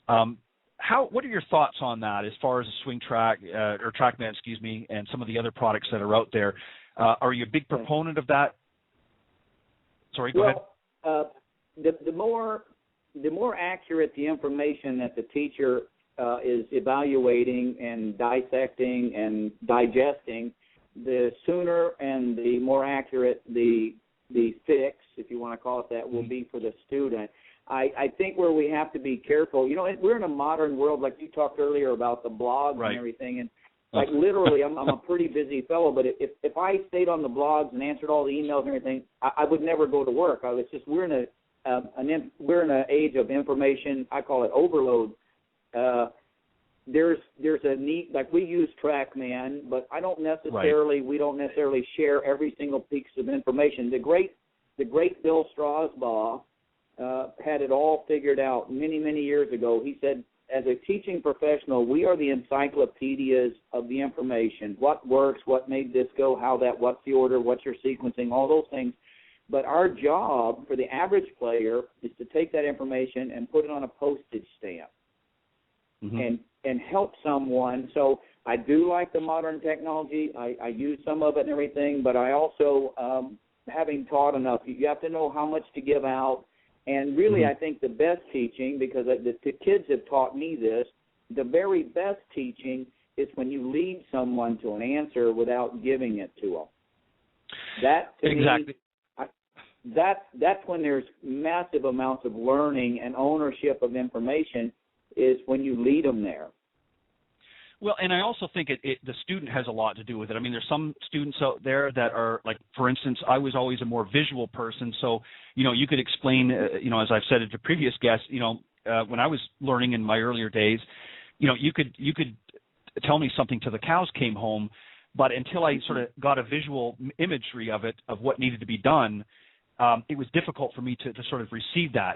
what are your thoughts on that as far as the swing track or TrackMan, and some of the other products that are out there? Are you a big proponent of that? Sorry, go ahead. The more accurate the information that the teacher is evaluating and dissecting and digesting, the sooner and the more accurate the fix, if you want to call it that, will be for the student. I think where we have to be careful, we're in a modern world, like you talked earlier about the blogs and everything, and like literally, I'm a pretty busy fellow, but if I stayed on the blogs and answered all the emails and everything, I would never go to work. We're in an age of information. I call it overload. There's a need, like we use TrackMan, but we don't necessarily share every single piece of information. The great Bill Strasbaugh had it all figured out many years ago. He said as a teaching professional, we are the encyclopedias of the information. What works, what made this go, how that, what's the order, what's your sequencing, all those things. But our job for the average player is to take that information and put it on a postage stamp and help someone. So I do like the modern technology. I use some of it and everything, but I also, having taught enough, you have to know how much to give out. And really, I think the best teaching, because the kids have taught me this, the very best teaching is when you lead someone to an answer without giving it to them. That, to exactly. me, that's when there's massive amounts of learning and ownership of information, is when you lead them there. Well, and I also think the student has a lot to do with it. I mean, there's some students out there that are, like, for instance, I was always a more visual person. So, you could explain, as I've said to previous guests, when I was learning in my earlier days, you could tell me something till the cows came home, but until I sort of got a visual imagery of it, of what needed to be done, it was difficult for me to sort of receive that.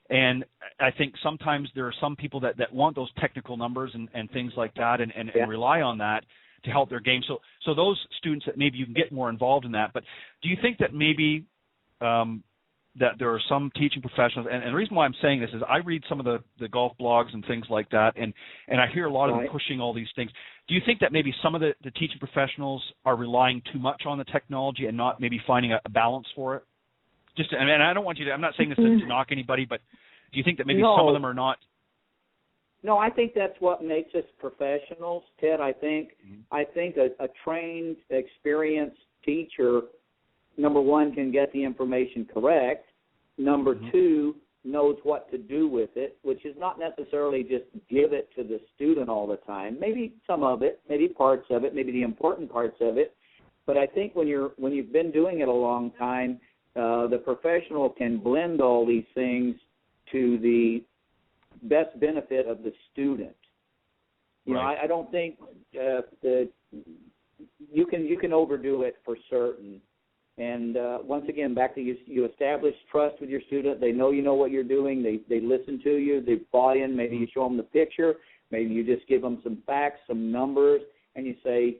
And I think sometimes there are some people that want those technical numbers and things like that and rely on that to help their game. So those students that maybe you can get more involved in that. But do you think that maybe that there are some teaching professionals, and the reason why I'm saying this is I read some of the golf blogs and things like that, and I hear a lot of them pushing all these things. Do you think that maybe some of the teaching professionals are relying too much on the technology and not maybe finding a balance for it? And I don't want you to, I'm not saying this to knock anybody, but do you think that maybe some of them are not? No, I think that's what makes us professionals, Ted. I think a trained, experienced teacher, number one, can get the information correct. Number two, knows what to do with it, which is not necessarily just give it to the student all the time. Maybe some of it, maybe parts of it, maybe the important parts of it. But I think when you've been doing it a long time, the professional can blend all these things to the best benefit of the student. I don't think that you can overdo it for certain. And once again, back to you establish trust with your student. They know you know what you're doing. They listen to you. They buy in. Maybe you show them the picture. Maybe you just give them some facts, some numbers, and you say,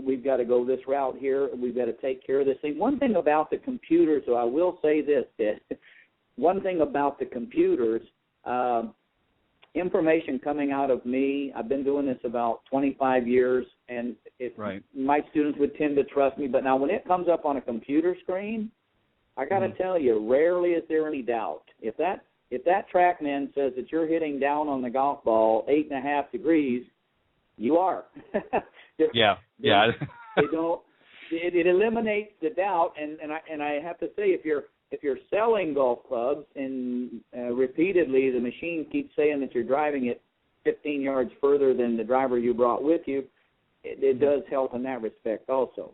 we've got to go this route here. We've got to take care of this thing. One thing about the computers, so I will say this, one thing about the computers, information coming out of me, I've been doing this about 25 years, and my students would tend to trust me. But now when it comes up on a computer screen, I got to tell you, rarely is there any doubt. If that TrackMan says that you're hitting down on the golf ball 8.5 degrees, you are. They don't. It eliminates the doubt, and I have to say, if you're selling golf clubs and repeatedly the machine keeps saying that you're driving it 15 yards further than the driver you brought with you, it does help in that respect also.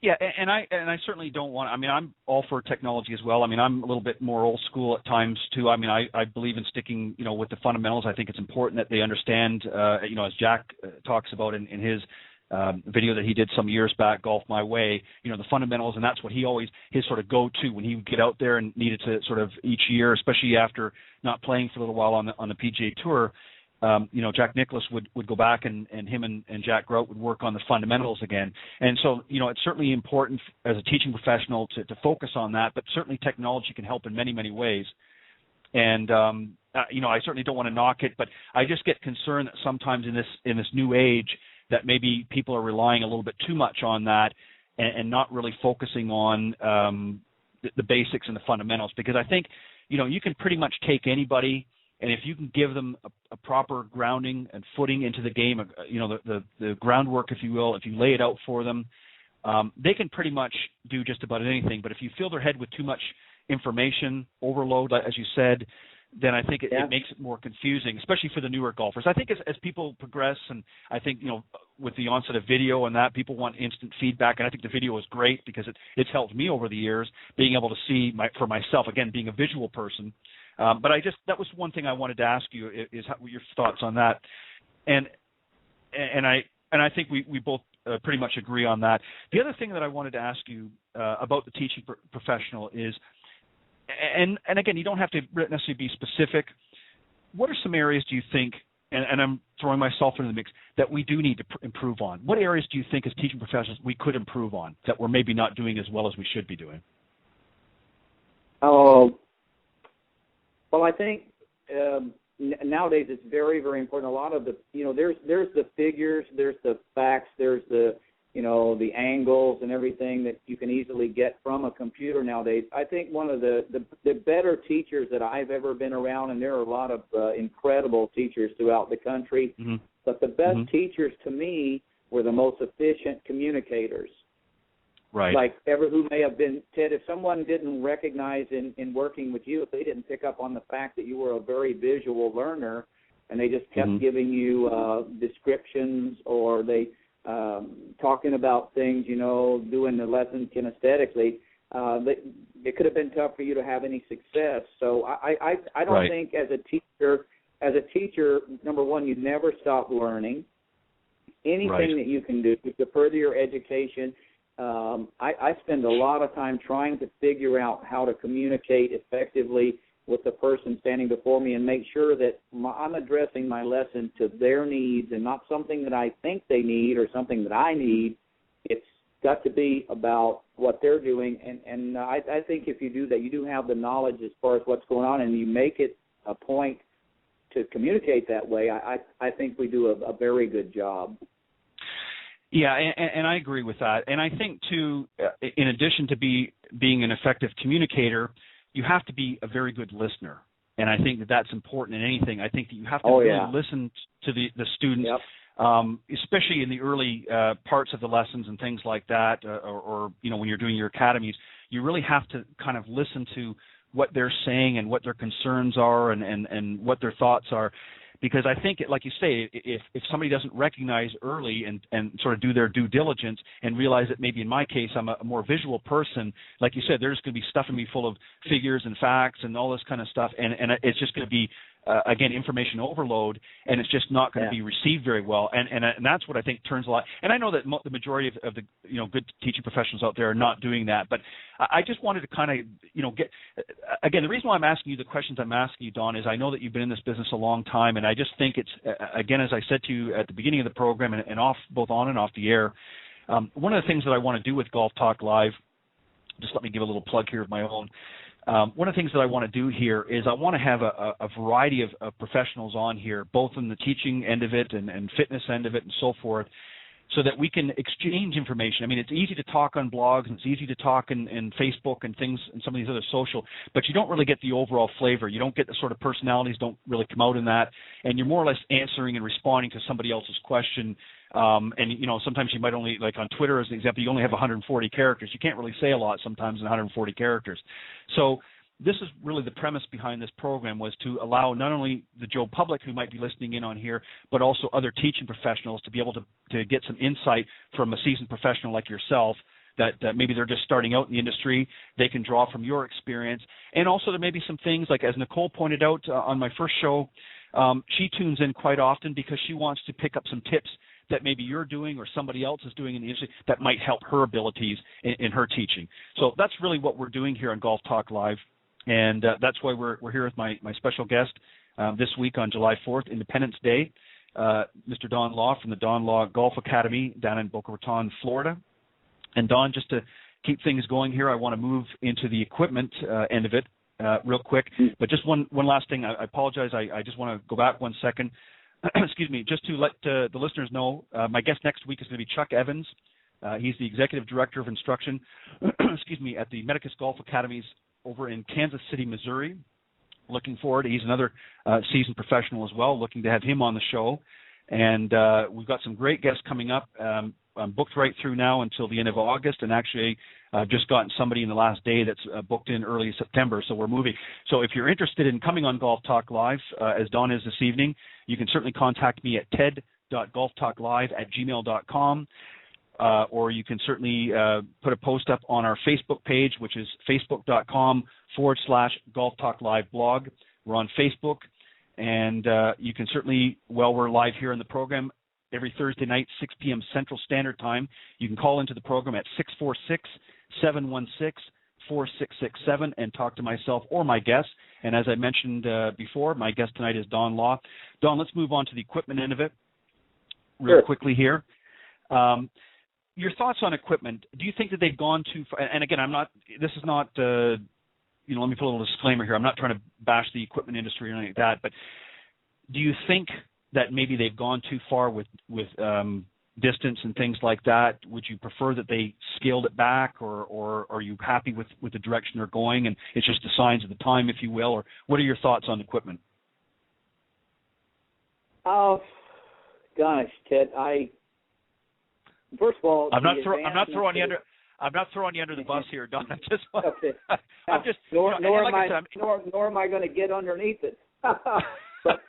Yeah, and I certainly don't want. I mean, I'm all for technology as well. I mean, I'm a little bit more old school at times too. I mean, I believe in sticking, with the fundamentals. I think it's important that they understand, as Jack talks about in his video that he did some years back, Golf My Way, the fundamentals, and that's what his sort of go-to when he would get out there and needed to sort of each year, especially after not playing for a little while on the PGA Tour. Jack Nicklaus would go back and him and Jack Grout would work on the fundamentals again. And so, it's certainly important as a teaching professional to focus on that, but certainly technology can help in many, many ways. And, I certainly don't want to knock it, but I just get concerned that sometimes in this new age that maybe people are relying a little bit too much on that and not really focusing on the basics and the fundamentals. Because I think, you can pretty much take anybody, and if you can give them a proper grounding and footing into the game, the groundwork, if you will, if you lay it out for them, they can pretty much do just about anything. But if you fill their head with too much information overload, as you said, then I think it makes it more confusing, especially for the newer golfers. I think as people progress, and I think, with the onset of video and that, people want instant feedback, and I think the video is great because it's helped me over the years, being able to see for myself, again, being a visual person. But that was one thing I wanted to ask you is your thoughts on that, and I think we both pretty much agree on that. The other thing that I wanted to ask you about the teaching professional is, and again, you don't have to necessarily be specific, what are some areas do you think, and I'm throwing myself into the mix, that we do need to improve on? What areas do you think as teaching professionals we could improve on that we're maybe not doing as well as we should be doing? Well, I think nowadays it's very, very important. A lot of the, there's the figures, there's the facts, there's the, the angles and everything that you can easily get from a computer nowadays. I think one of the better teachers that I've ever been around, and there are a lot of incredible teachers throughout the country, mm-hmm. but the best mm-hmm. teachers to me were the most efficient communicators. Right. Like who may have been, Ted, if someone didn't recognize in working with you, if they didn't pick up on the fact that you were a very visual learner and they just kept mm-hmm. giving you descriptions, or they talking about things, doing the lesson kinesthetically, it could have been tough for you to have any success. So I don't right. think as a teacher, number one, you never stop learning. Anything right. that you can do to further your education. I spend a lot of time trying to figure out how to communicate effectively with the person standing before me and make sure that I'm addressing my lesson to their needs and not something that I think they need or something that I need. It's got to be about what they're doing. And I think if you do that, you do have the knowledge as far as what's going on, and you make it a point to communicate that way. I think we do a very good job. Yeah, and I agree with that. And I think, too, in addition to being an effective communicator, you have to be a very good listener. And I think that that's important in anything. I think that you have to really listen to the students, yep. Especially in the early parts of the lessons and things like that, or when you're doing your academies. You really have to kind of listen to what they're saying and what their concerns are and what their thoughts are. Because I think, like you say, if somebody doesn't recognize early and sort of do their due diligence and realize that maybe in my case I'm a more visual person, like you said, there's going to be stuffing me full of figures and facts and all this kind of stuff, and it's just going to be, again, information overload, and it's just not going to be received very well. And that's what I think turns a lot. And I know that the majority of the good teaching professionals out there are not doing that, but I just wanted to kind of get again, the reason why I'm asking you the questions I'm asking you, Don, is I know that you've been in this business a long time, and I just think it's again, as I said to you at the beginning of the program and off both on and off the air, one of the things that I want to do with Golf Talk Live, just let me give a little plug here of my own. One of the things that I want to do here is I want to have a variety of professionals on here, both in the teaching end of it and fitness end of it and so forth, so that we can exchange information. I mean, it's easy to talk on blogs and it's easy to talk in Facebook and things and some of these other social, but you don't really get the overall flavor. You don't get the sort of personalities don't really come out in that, and you're more or less answering and responding to somebody else's question. And sometimes you might only, like on Twitter as an example, you only have 140 characters. You can't really say a lot sometimes in 140 characters. So this is really the premise behind this program, was to allow not only the Joe public who might be listening in on here, but also other teaching professionals to be able to get some insight from a seasoned professional like yourself, that maybe they're just starting out in the industry. They can draw from your experience. And also there may be some things, like as Nicole pointed out on my first show, she tunes in quite often because she wants to pick up some tips that maybe you're doing or somebody else is doing in the industry that might help her abilities in her teaching. So that's really what we're doing here on Golf Talk Live. And that's why we're here with my special guest this week on July 4th, Independence Day, Mr. Don Law from the Don Law Golf Academy down in Boca Raton, Florida. And Don, just to keep things going here, I want to move into the equipment end of it real quick. But just one last thing. I apologize. I just want to go back 1 second. Excuse me, just to let the listeners know, my guest next week is going to be Chuck Evans. He's the Executive Director of Instruction excuse me, at the Medicus Golf Academies over in Kansas City, Missouri. Looking forward. He's another seasoned professional as well, looking to have him on the show. And we've got some great guests coming up. I'm booked right through now until the end of August, and actually I've just gotten somebody in the last day that's booked in early September, so we're moving. So if you're interested in coming on Golf Talk Live, as Don is this evening, you can certainly contact me at ted.golftalklive@gmail.com, or you can certainly put a post up on our Facebook page, which is facebook.com/Golf Talk Live blog. We're on Facebook, and you can certainly, while we're live here in the program, every Thursday night, 6 p.m. Central Standard Time, you can call into the program at 888-858-4667 and talk to myself or my guest. And as I mentioned before, my guest tonight is Don Law. Don, let's move on to the equipment end of it real quickly here. Your thoughts on equipment. Do you think that they've gone too far? And again, this is not, let me put a little disclaimer here. I'm not trying to bash the equipment industry or anything like that, but do you think that maybe they've gone too far with distance and things like that? Would you prefer that they scaled it back, or are you happy with the direction they're going and it's just the signs of the time, if you will? Or what are your thoughts on equipment? Oh, gosh, Ted, first of all, I'm not throwing you under the bus here, Don. Nor am I going to get underneath it. But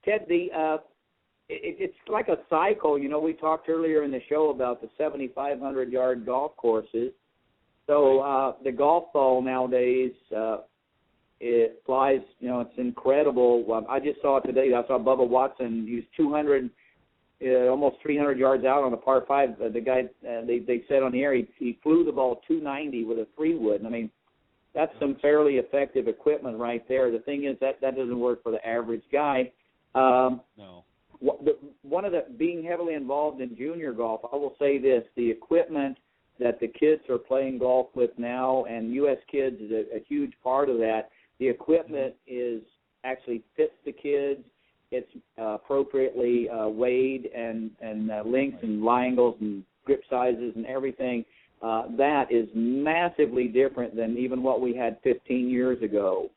Ted, it's like a cycle. We talked earlier in the show about the 7,500-yard golf courses. So the golf ball nowadays, it flies. It's incredible. I just saw it today. I saw Bubba Watson use 200. Almost 300 yards out on a par 5. The guy, they said on the air, he flew the ball 290 with a 3-wood. I mean, that's some fairly effective equipment right there. The thing is that doesn't work for the average guy. No. One of the being heavily involved in junior golf, I will say this: the equipment that the kids are playing golf with now, and U.S. kids is a huge part of that. The equipment is actually fits the kids. It's appropriately weighed and lengths and lie angles and grip sizes and everything. That is massively different than even what we had 15 years ago.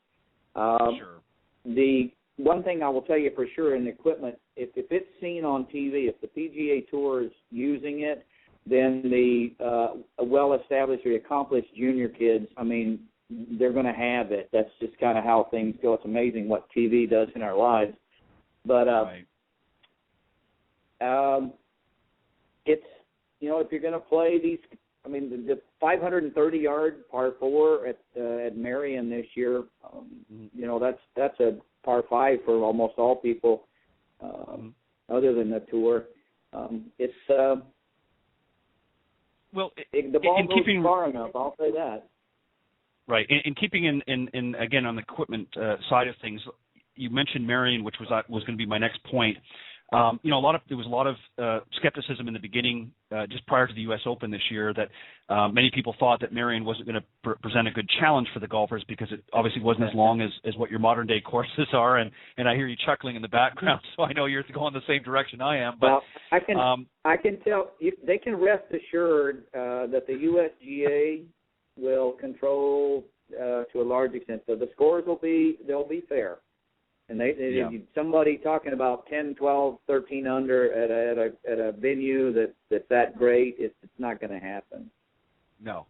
Sure. The one thing I will tell you for sure in the equipment, if it's seen on TV, if the PGA Tour is using it, then the well-established or accomplished junior kids, I mean, they're going to have it. That's just kind of how things go. It's amazing what TV does in our lives. But right. It's, if you're going to play these, I mean, the 530-yard par 4 at Marion this year, that's a par 5 for almost all people, other than the tour. It's the ball goes far enough. I'll say that. Right. In keeping in again on the equipment side of things, you mentioned Marion, which was going to be my next point. There was a lot of skepticism in the beginning, just prior to the U.S. Open this year, that many people thought that Marion wasn't going to present a good challenge for the golfers because it obviously wasn't as long as what your modern day courses are. And I hear you chuckling in the background, so I know you're going the same direction I am. But well, I can tell you, they can rest assured that the USGA will control to a large extent. So the scores they'll be fair. And somebody talking about 10, 12, 13 under at a venue that's that great, it's not going to happen. No.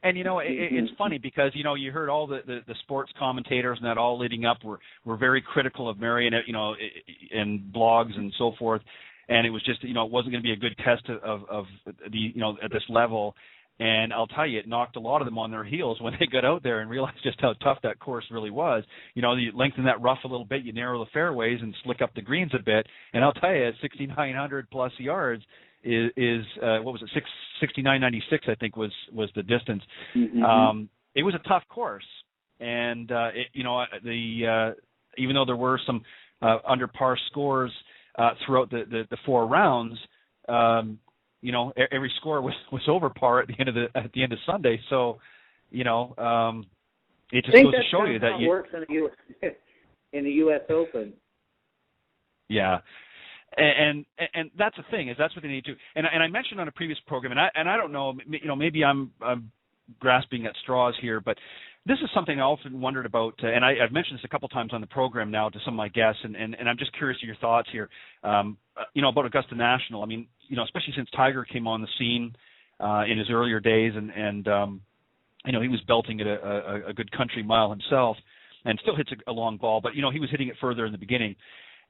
And it's funny because you heard all the sports commentators and that all leading up were very critical of Marion, and blogs and so forth, and it was just it wasn't going to be a good test of the at this level. And I'll tell you, it knocked a lot of them on their heels when they got out there and realized just how tough that course really was. You lengthen that rough a little bit, you narrow the fairways and slick up the greens a bit. And I'll tell you, 6,900 plus yards is what was it, 69.96 I think was the distance. Mm-hmm. It was a tough course, and even though there were some under par scores throughout the 4 rounds. Every score was over par at the end of Sunday. So, it just goes to show you that it works in the U.S. Open. Yeah, and that's the thing is that's what they need to. And I mentioned on a previous program, and I don't know, maybe I'm grasping at straws here, but this is something I often wondered about, and I've mentioned this a couple times on the program now to some of my guests, and I'm just curious to your thoughts here. About Augusta National. I mean, especially since Tiger came on the scene in his earlier days, and he was belting at a good country mile himself, and still hits a long ball, but he was hitting it further in the beginning.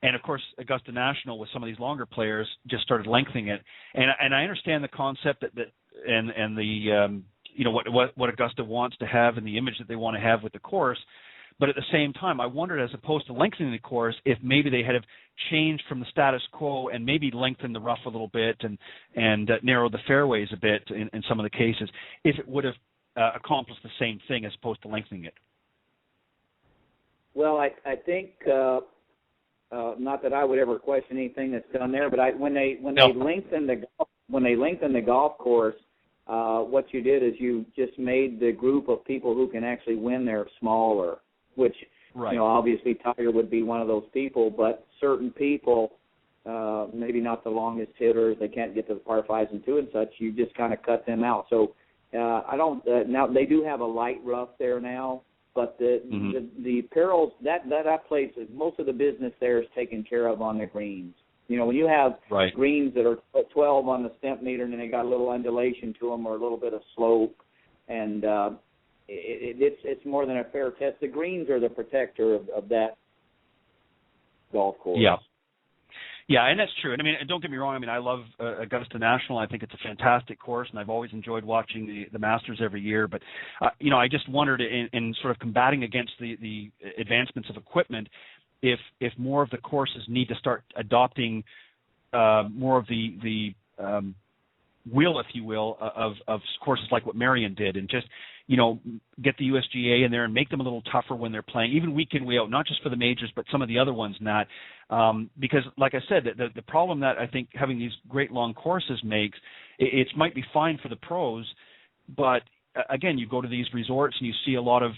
And of course, Augusta National with some of these longer players just started lengthening it, and I understand the concept that and the what Augusta wants to have and the image that they want to have with the course. But at the same time, I wondered, as opposed to lengthening the course, if maybe they had have changed from the status quo and maybe lengthened the rough a little bit and narrowed the fairways a bit in some of the cases, if it would have accomplished the same thing as opposed to lengthening it. Well, I think not that I would ever question anything that's done there, but when they lengthened the golf course, what you did is you just made the group of people who can actually win there smaller, which obviously Tiger would be one of those people, but certain people, maybe not the longest hitters, they can't get to the par 5s and 2 and such, you just kind of cut them out. So now they do have a light rough there now, but the perils, that place, most of the business there is taken care of on the greens. When you have greens that are 12 on the stemp meter and then they got a little undulation to them or a little bit of slope, and it's more than a fair test. The greens are the protector of that golf course. Yeah, and that's true. And I mean, don't get me wrong. I mean, I love Augusta National. I think it's a fantastic course, and I've always enjoyed watching the Masters every year. But I just wondered, in sort of combating against the advancements of equipment, if more of the courses need to start adopting more of the will, if you will, of courses like what Merion did, and just get the USGA in there and make them a little tougher when they're playing, even week in, week out, not just for the majors, but some of the other ones not. Because, like I said, the problem that I think having these great long courses makes, it might be fine for the pros, but again, you go to these resorts and you see a lot of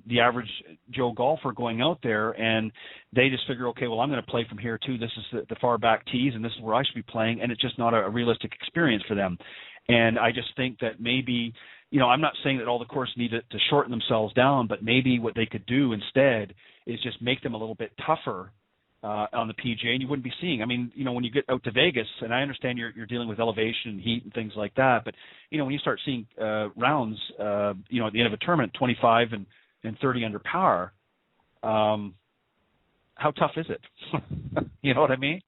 the average Joe golfer going out there, and they just figure, okay, well, I'm going to play from here too. This is the far back tees, and this is where I should be playing, and it's just not a realistic experience for them. And I just think that maybe, I'm not saying that all the courses need to shorten themselves down, but maybe what they could do instead is just make them a little bit tougher on the PGA, and you wouldn't be seeing. I mean, when you get out to Vegas, and I understand you're dealing with elevation and heat and things like that, but when you start seeing rounds, at the end of a tournament, 25 and 30 under par, how tough is it? You know what I mean?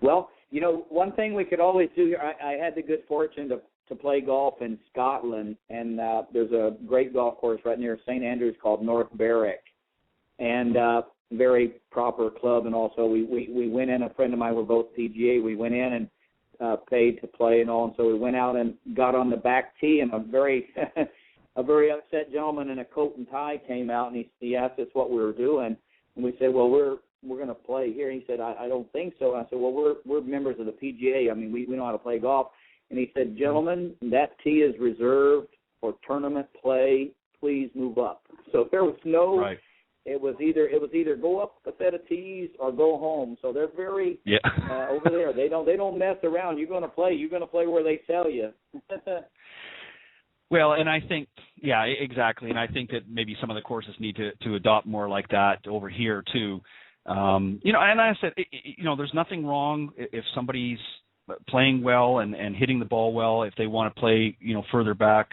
Well, one thing we could always do here, I had the good fortune to play golf in Scotland, and there's a great golf course right near St. Andrews called North Berwick, and very proper club. And also we went in, a friend of mine, we're both PGA, we went in and paid to play and all, and so we went out and got on the back tee, and a very upset gentleman in a coat and tie came out, and he asked us what we were doing, and we said, well, we're going to play here. And he said, I don't think so. And I said, well, we're members of the PGA. I mean, we know how to play golf. And he said, gentlemen, that tee is reserved for tournament play. Please move up. So there was no. Right. It was either go up a set of tees or go home. So they're very over there. They don't mess around. You're going to play where they tell you. Well, and I think, exactly. And I think that maybe some of the courses need to adopt more like that over here too. And I said, there's nothing wrong if somebody's playing well and hitting the ball well, if they want to play, further back.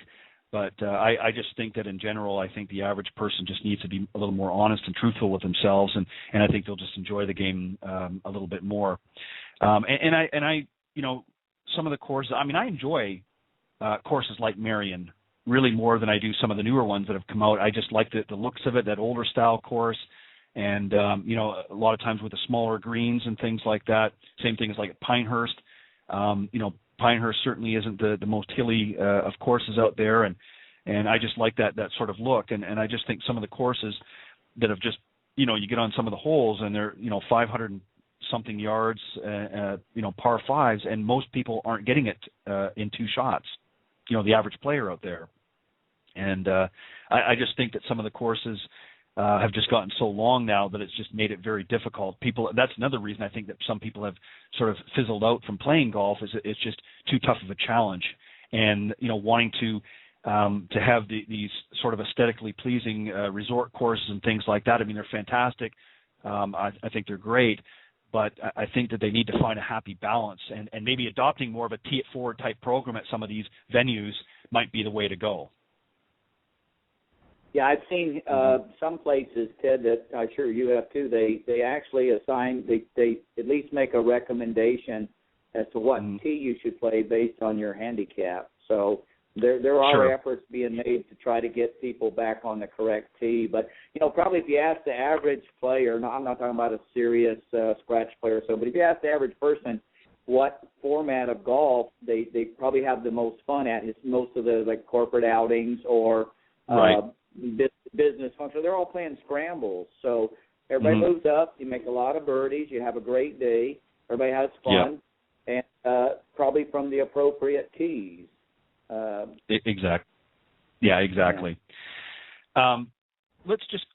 But I just think that in general, I think the average person just needs to be a little more honest and truthful with themselves, and I think they'll just enjoy the game a little bit more. And I some of the courses, I mean, I enjoy courses like Merion really more than I do some of the newer ones that have come out. I just like the looks of it, that older style course. And, a lot of times with the smaller greens and things like that, same thing as like at Pinehurst. Pinehurst certainly isn't the most hilly of courses out there, and I just like that sort of look. And I just think some of the courses that have just, you get on some of the holes and they're, 500 and something yards, par 5s, and most people aren't getting it in 2 shots, the average player out there. And I just think that some of the courses have just gotten so long now that it's just made it very difficult. That's another reason I think that some people have sort of fizzled out from playing golf, is it's just too tough of a challenge. And, wanting to have these sort of aesthetically pleasing resort courses and things like that, I mean, they're fantastic. I think they're great. But I think that they need to find a happy balance, and maybe adopting more of a tee it forward type program at some of these venues might be the way to go. Yeah, I've seen some places, Ted, that I'm sure you have too. They actually assign, they at least make a recommendation as to what tee you should play based on your handicap. So There are Sure. efforts being made to try to get people back on the correct tee, but probably if you ask the average player, no, I'm not talking about a serious scratch player or so, but if you ask the average person what format of golf they probably have the most fun at, it's most of the like corporate outings or business function. They're all playing scrambles, so everybody moves up. You make a lot of birdies. You have a great day. Everybody has fun, and probably from the appropriate tees. Exactly. Yeah, exactly. Let's just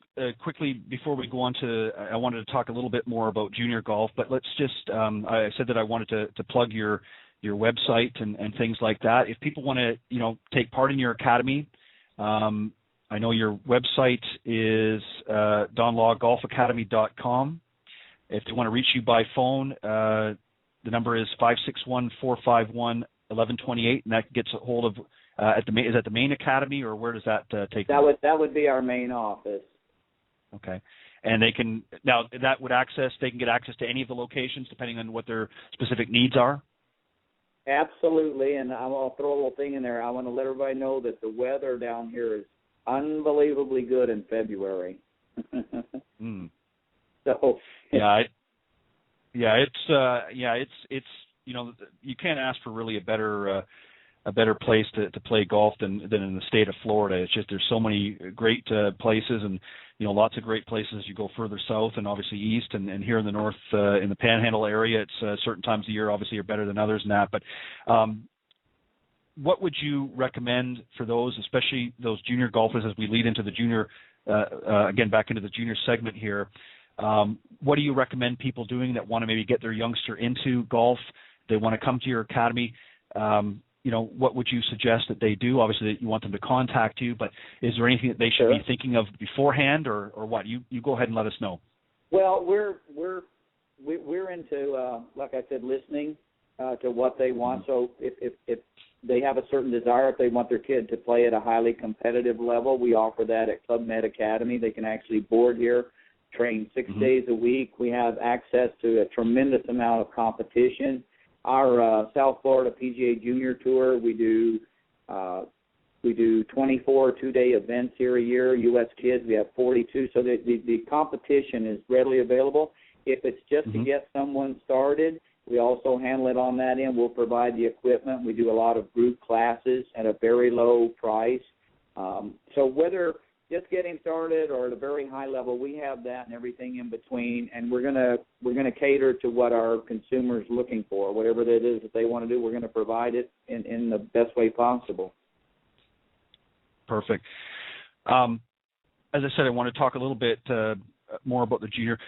quickly, before we go on to, I wanted to talk a little bit more about junior golf, but let's just, I said that I wanted to plug your website and things like that. If people want to, take part in your academy, I know your website is donlawgolfacademy.com. If they want to reach you by phone, the number is 561-451-1128, and that gets a hold of, is that the main academy, or where does that take them? That would be our main office. Okay. And they can, now that would they can get access to any of the locations depending on what their specific needs are? Absolutely, and I'll throw a little thing in there. I want to let everybody know that the weather down here is unbelievably good in February. So it's you can't ask for really a better place to play golf than in the state of Florida. It's just there's so many great places, and lots of great places as you go further south and obviously east, and here in the north in the Panhandle area, it's certain times of year obviously are better than others and that. But what would you recommend for those, especially those junior golfers, as we lead into the junior again back into the junior segment here? What do you recommend people doing that want to maybe get their youngster into golf? They want to come to your academy. What would you suggest that they do? Obviously, you want them to contact you, but is there anything that they should be thinking of beforehand, or what? You go ahead and let us know. Well, we're into, like I said, listening to what they want. So if they have a certain desire, if they want their kid to play at a highly competitive level, we offer that at Club Med Academy. They can actually board here, train 6 days a week. We have access to a tremendous amount of competition. Our South Florida PGA Junior Tour, we do 24 two-day events here a year. U.S. Kids, we have 42. So the competition is readily available. If it's just to get someone started, we also handle it on that end. We'll provide the equipment. We do a lot of group classes at a very low price. So whether just getting started or at a very high level, we have that and everything in between, and we're gonna cater to what our consumers looking for. Whatever that is that they want to do, we're going to provide it in the best way possible. Perfect. As I said, I want to talk a little bit more about the junior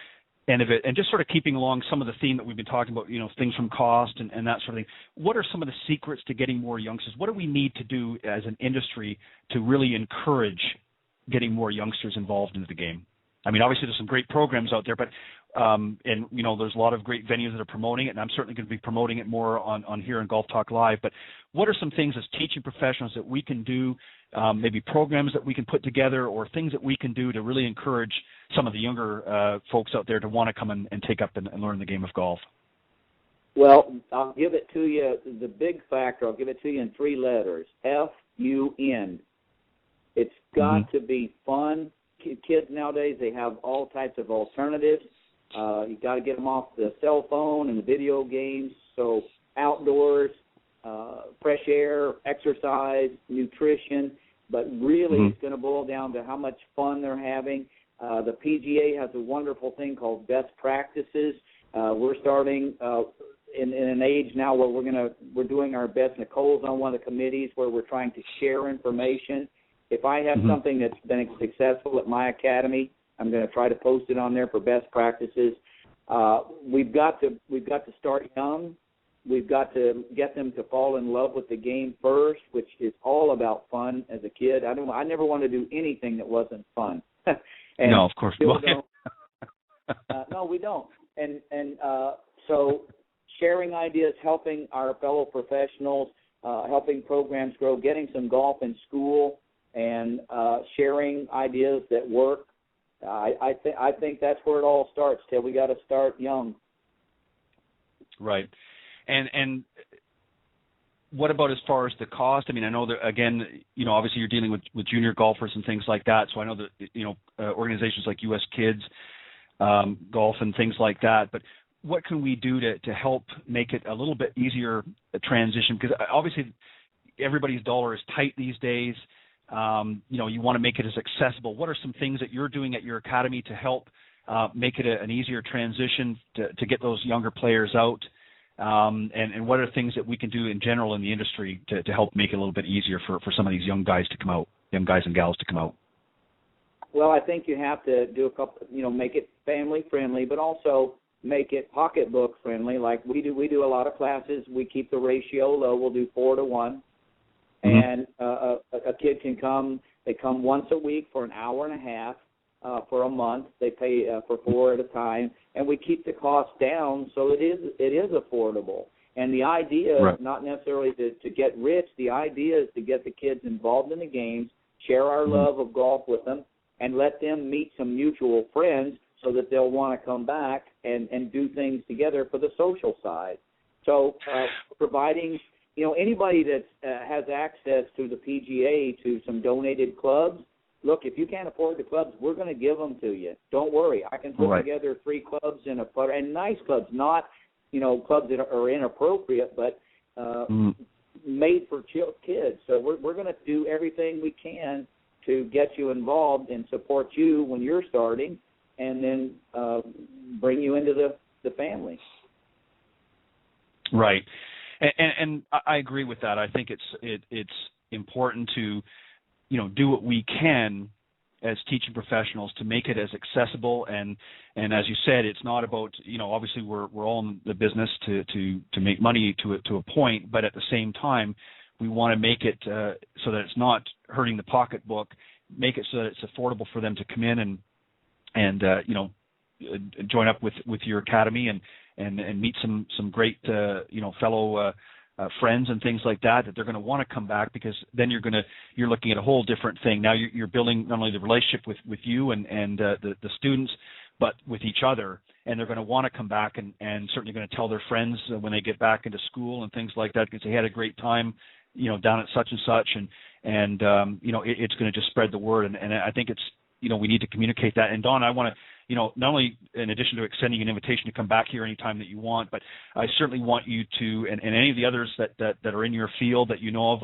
end of it, and just sort of keeping along some of the theme that we've been talking about, things from cost and that sort of thing. What are some of the secrets to getting more youngsters? What do we need to do as an industry to really encourage getting more youngsters involved into the game? I mean, obviously there's some great programs out there, but there's a lot of great venues that are promoting it, and I'm certainly going to be promoting it more on here on Golf Talk Live. But what are some things as teaching professionals that we can do, maybe programs that we can put together, or things that we can do to really encourage some of the younger folks out there to want to come and take up and learn the game of golf? Well, I'll give it to you, the big factor, I'll give it to you in 3 letters, F-U-N. It's got to be fun. Kids nowadays, they have all types of alternatives. You've got to get them off the cell phone and the video games. So outdoors, fresh air, exercise, nutrition. But really, it's going to boil down to how much fun they're having. The PGA has a wonderful thing called best practices. We're starting in an age now where we're doing our best. Nicole's on one of the committees where we're trying to share information. If I have something that's been successful at my academy, I'm going to try to post it on there for best practices. We've got to start young. We've got to get them to fall in love with the game first, which is all about fun as a kid. I never want to do anything that wasn't fun. No, of course not. No, we don't. And so sharing ideas, helping our fellow professionals, helping programs grow, getting some golf in school, and sharing ideas that work. I think that's where it all starts, Ted. We got to start young. Right. And what about as far as the cost? I mean, I know that, again, obviously you're dealing with junior golfers and things like that. So I know that, organizations like U.S. Kids Golf and things like that. But what can we do to help make it a little bit easier transition? Because obviously everybody's dollar is tight these days. You want to make it as accessible. What are some things that you're doing at your academy to help make it an easier transition to get those younger players out? And what are things that we can do in general in the industry to help make it a little bit easier for some of these young guys and gals to come out? Well, I think you have to do a couple, make it family friendly, but also make it pocketbook friendly. Like we do a lot of classes. We keep the ratio low. We'll do 4 to 1. And a kid can come. They come once a week for an hour and a half for a month. They pay for 4 at a time, and we keep the cost down so it is affordable. And the idea is not necessarily to get rich. The idea is to get the kids involved in the games, share our love of golf with them, and let them meet some mutual friends so that they'll want to come back and do things together for the social side. So providing anybody that has access to the PGA, to some donated clubs, look, if you can't afford the clubs, we're going to give them to you. Don't worry. I can put together 3 clubs in a putter, and nice clubs, not, clubs that are inappropriate, but made for kids. So we're going to do everything we can to get you involved and support you when you're starting, and then bring you into the family. Right. And I agree with that. I think it's important to, do what we can as teaching professionals to make it as accessible. And as you said, it's not about, obviously we're all in the business to make money to a point, but at the same time, we want to make it so that it's not hurting the pocketbook, make it so that it's affordable for them to come in and join up with your academy and meet some great fellow friends and things like that they're going to want to come back, because then you're looking at a whole different thing. Now you're building not only the relationship with you and the students, but with each other, and they're going to want to come back and certainly going to tell their friends when they get back into school and things like that, because they had a great time down at such and such, and it's going to just spread the word. And I think it's we need to communicate that. And Don, I want to, not only in addition to extending an invitation to come back here anytime that you want, but I certainly want you to, and any of the others that are in your field that you know of,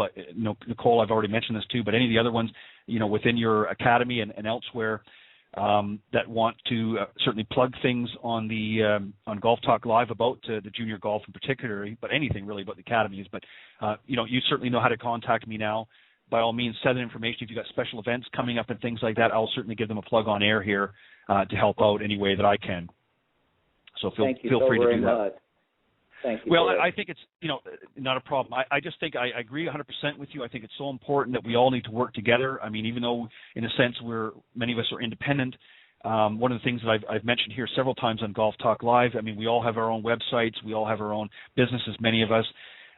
Nicole, I've already mentioned this too, but any of the other ones, within your academy and elsewhere, that want to certainly plug things on on Golf Talk Live about the junior golf in particular, but anything really about the academies. But, you certainly know how to contact me now. By all means, send in information. If you've got special events coming up and things like that, I'll certainly give them a plug on air here to help out any way that I can. So feel free to do that. Thank you. Well, I think it's, not a problem. I just think I agree 100% with you. I think it's so important that we all need to work together. I mean, even though in a sense many of us are independent, one of the things that I've mentioned here several times on Golf Talk Live, I mean, we all have our own websites. We all have our own businesses, many of us.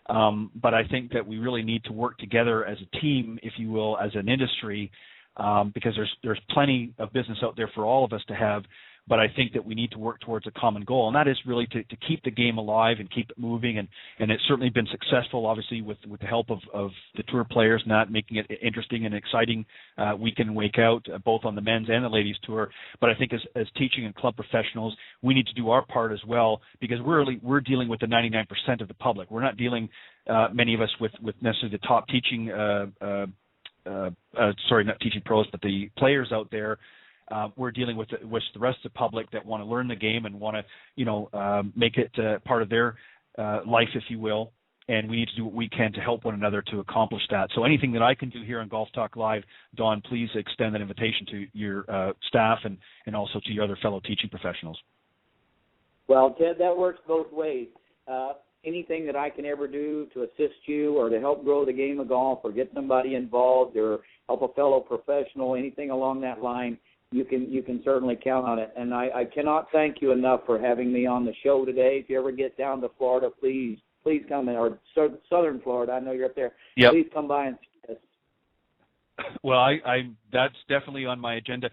But I think that we really need to work together as a team, if you will, as an industry, because there's plenty of business out there for all of us to have. But I think that we need to work towards a common goal, and that is really to keep the game alive and keep it moving. And it's certainly been successful, obviously, with the help of the tour players, not making it interesting and exciting week in and week out, both on the men's and the ladies tour. But I think as teaching and club professionals, we need to do our part as well, because we're dealing with the 99% of the public. We're not dealing, many of us, with necessarily the top teaching, not teaching pros, but the players out there. We're dealing with the rest of the public that want to learn the game and want to, make it part of their life, if you will. And we need to do what we can to help one another to accomplish that. So anything that I can do here on Golf Talk Live, Don, please extend that invitation to your staff and also to your other fellow teaching professionals. Well, Ted, that works both ways. Anything that I can ever do to assist you or to help grow the game of golf or get somebody involved or help a fellow professional, anything along that line, you can certainly count on it. And I cannot thank you enough for having me on the show today. If you ever get down to Florida, please come in, or southern Florida. I know you're up there. Yep. Please come by and see us. Well, that's definitely on my agenda.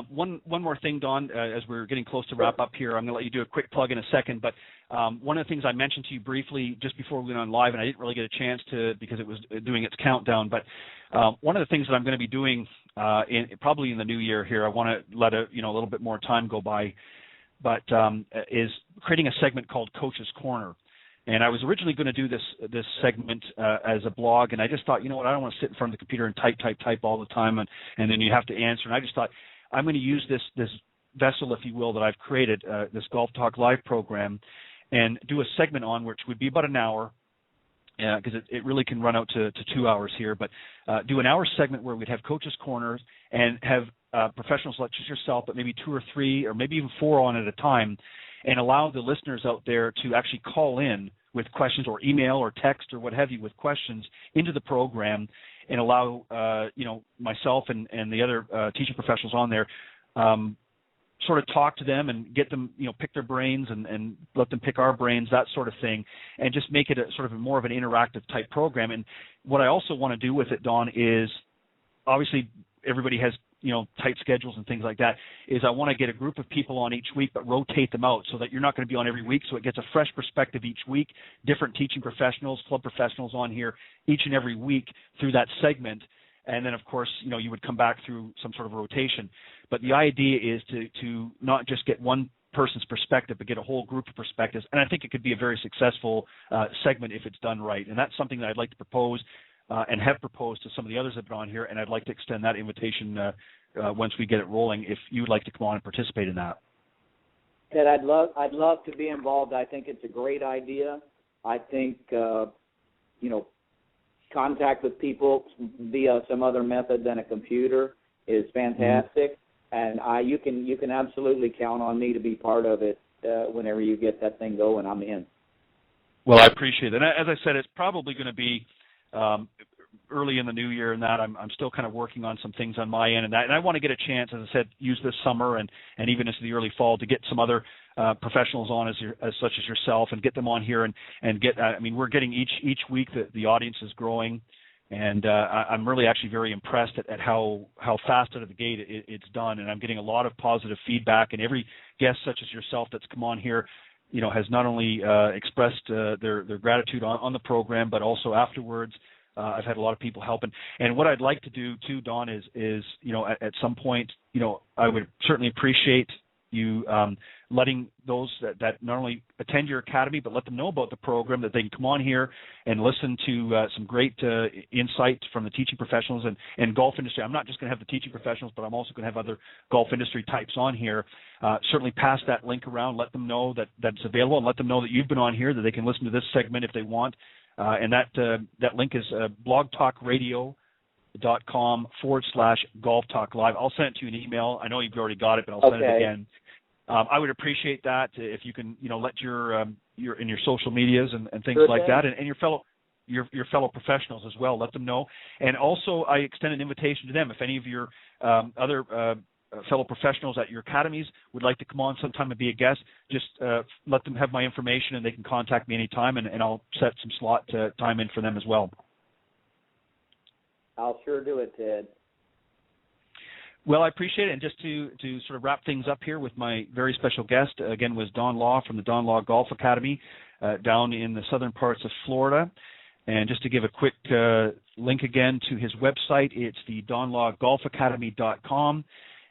One more thing, Don, as we're getting close to wrap up here, I'm going to let you do a quick plug in a second. But one of the things I mentioned to you briefly just before we went on live, and I didn't really get a chance to because it was doing its countdown. But one of the things that I'm going to be doing probably in the new year here, I want to let a little bit more time go by, but is creating a segment called Coach's Corner. And I was originally going to do this segment as a blog, and I just thought, you know what, I don't want to sit in front of the computer and type all the time, and then you have to answer. And I just thought I'm going to use this vessel, if you will, that I've created, this Golf Talk Live program, and do a segment on which would be about an hour, because it really can run out to 2 hours here, but do an hour segment where we'd have Coach's Corners and have professionals such as yourself, but maybe 2 or 3 or maybe even 4 on at a time, and allow the listeners out there to actually call in with questions or email or text or what have you with questions into the program, and allow myself and the other teaching professionals on there sort of talk to them and get them, pick their brains and let them pick our brains, that sort of thing, and just make it a sort of more of an interactive type program. And what I also want to do with it, Don, is obviously everybody has tight schedules and things like that, is I want to get a group of people on each week, but rotate them out so that you're not going to be on every week, so it gets a fresh perspective each week, different teaching professionals, club professionals on here each and every week through that segment. And then, of course, you would come back through some sort of rotation. But the idea is to not just get one person's perspective, but get a whole group of perspectives. And I think it could be a very successful segment if it's done right. And that's something that I'd like to propose and have proposed to some of the others that have been on here, and I'd like to extend that invitation once we get it rolling, if you would like to come on and participate in that. Ted, I'd love to be involved. I think it's a great idea. I think contact with people via some other method than a computer is fantastic, and you can absolutely count on me to be part of it whenever you get that thing going. I'm in. Well, I appreciate it. And as I said, it's probably going to be early in the new year, and that I'm still kind of working on some things on my end, and I want to get a chance, as I said, use this summer and even into the early fall to get some other professionals on as such as yourself, and get them on here and get. We're getting each week that the audience is growing, and I'm really actually very impressed at how fast out of the gate it's done, and I'm getting a lot of positive feedback, and every guest such as yourself that's come on here, has not only expressed their gratitude on the program, but also afterwards. I've had a lot of people helping. And what I'd like to do too, Don, is at some point, I would certainly appreciate you letting those that not only attend your academy, but let them know about the program, that they can come on here and listen to some great insight from the teaching professionals and golf industry. I'm not just going to have the teaching professionals, but I'm also going to have other golf industry types on here. Certainly pass that link around, let them know that that's available, and let them know that you've been on here, that they can listen to this segment if they want. And that link is blogtalkradio.com/Golf Talk Live. I'll send it to you an email. I know you've already got it, but I'll send it again. I would appreciate that if you can, let your in your social medias and things like that, and your fellow professionals as well. Let them know. And also, I extend an invitation to them. If any of your other fellow professionals at your academies would like to come on sometime and be a guest, just let them have my information, and they can contact me anytime, and I'll set some slot time in for them as well. I'll sure do it, Ted. Well, I appreciate it. And just to sort of wrap things up here with my very special guest, again, was Don Law from the Don Law Golf Academy down in the southern parts of Florida. And just to give a quick link again to his website, it's the donlawgolfacademy.com.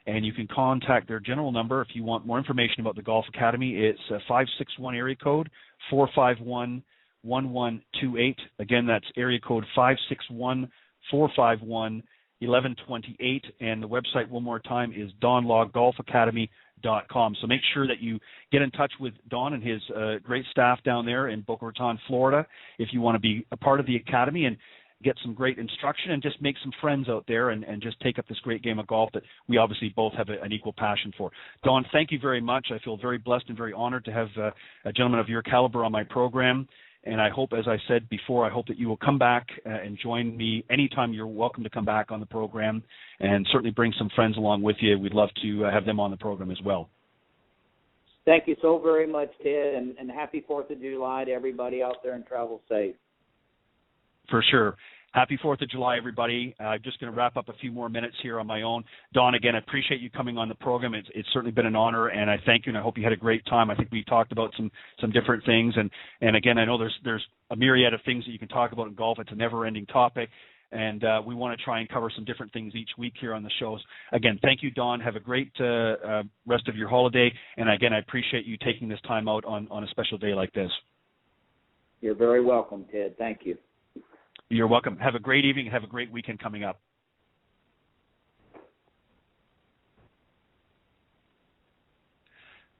And you can contact their general number if you want more information about the Golf Academy. It's 561 area code 451-1128. Again, that's area code 561-451-1128. And the website, one more time, is donlawgolfacademy.com. So make sure that you get in touch with Don and his great staff down there in Boca Raton, Florida, if you want to be a part of the academy and get some great instruction and just make some friends out there and just take up this great game of golf that we obviously both have an equal passion for. Don, thank you very much. I feel very blessed and very honored to have a gentleman of your caliber on my program. And I hope, as I said before, I hope that you will come back and join me anytime. You're welcome to come back on the program, and certainly bring some friends along with you. We'd love to have them on the program as well. Thank you so very much, Ted, and happy 4th of July to everybody out there, and travel safe. For sure. Happy 4th of July, everybody. I'm just going to wrap up a few more minutes here on my own. Don, again, I appreciate you coming on the program. It's certainly been an honor, and I thank you, and I hope you had a great time. I think we talked about some different things, and again, I know there's a myriad of things that you can talk about in golf. It's a never-ending topic, and we want to try and cover some different things each week here on the shows. Again, thank you, Don. Have a great rest of your holiday, and again, I appreciate you taking this time out on a special day like this. You're very welcome, Ted. Thank you. You're welcome. Have a great evening. Have a great weekend coming up.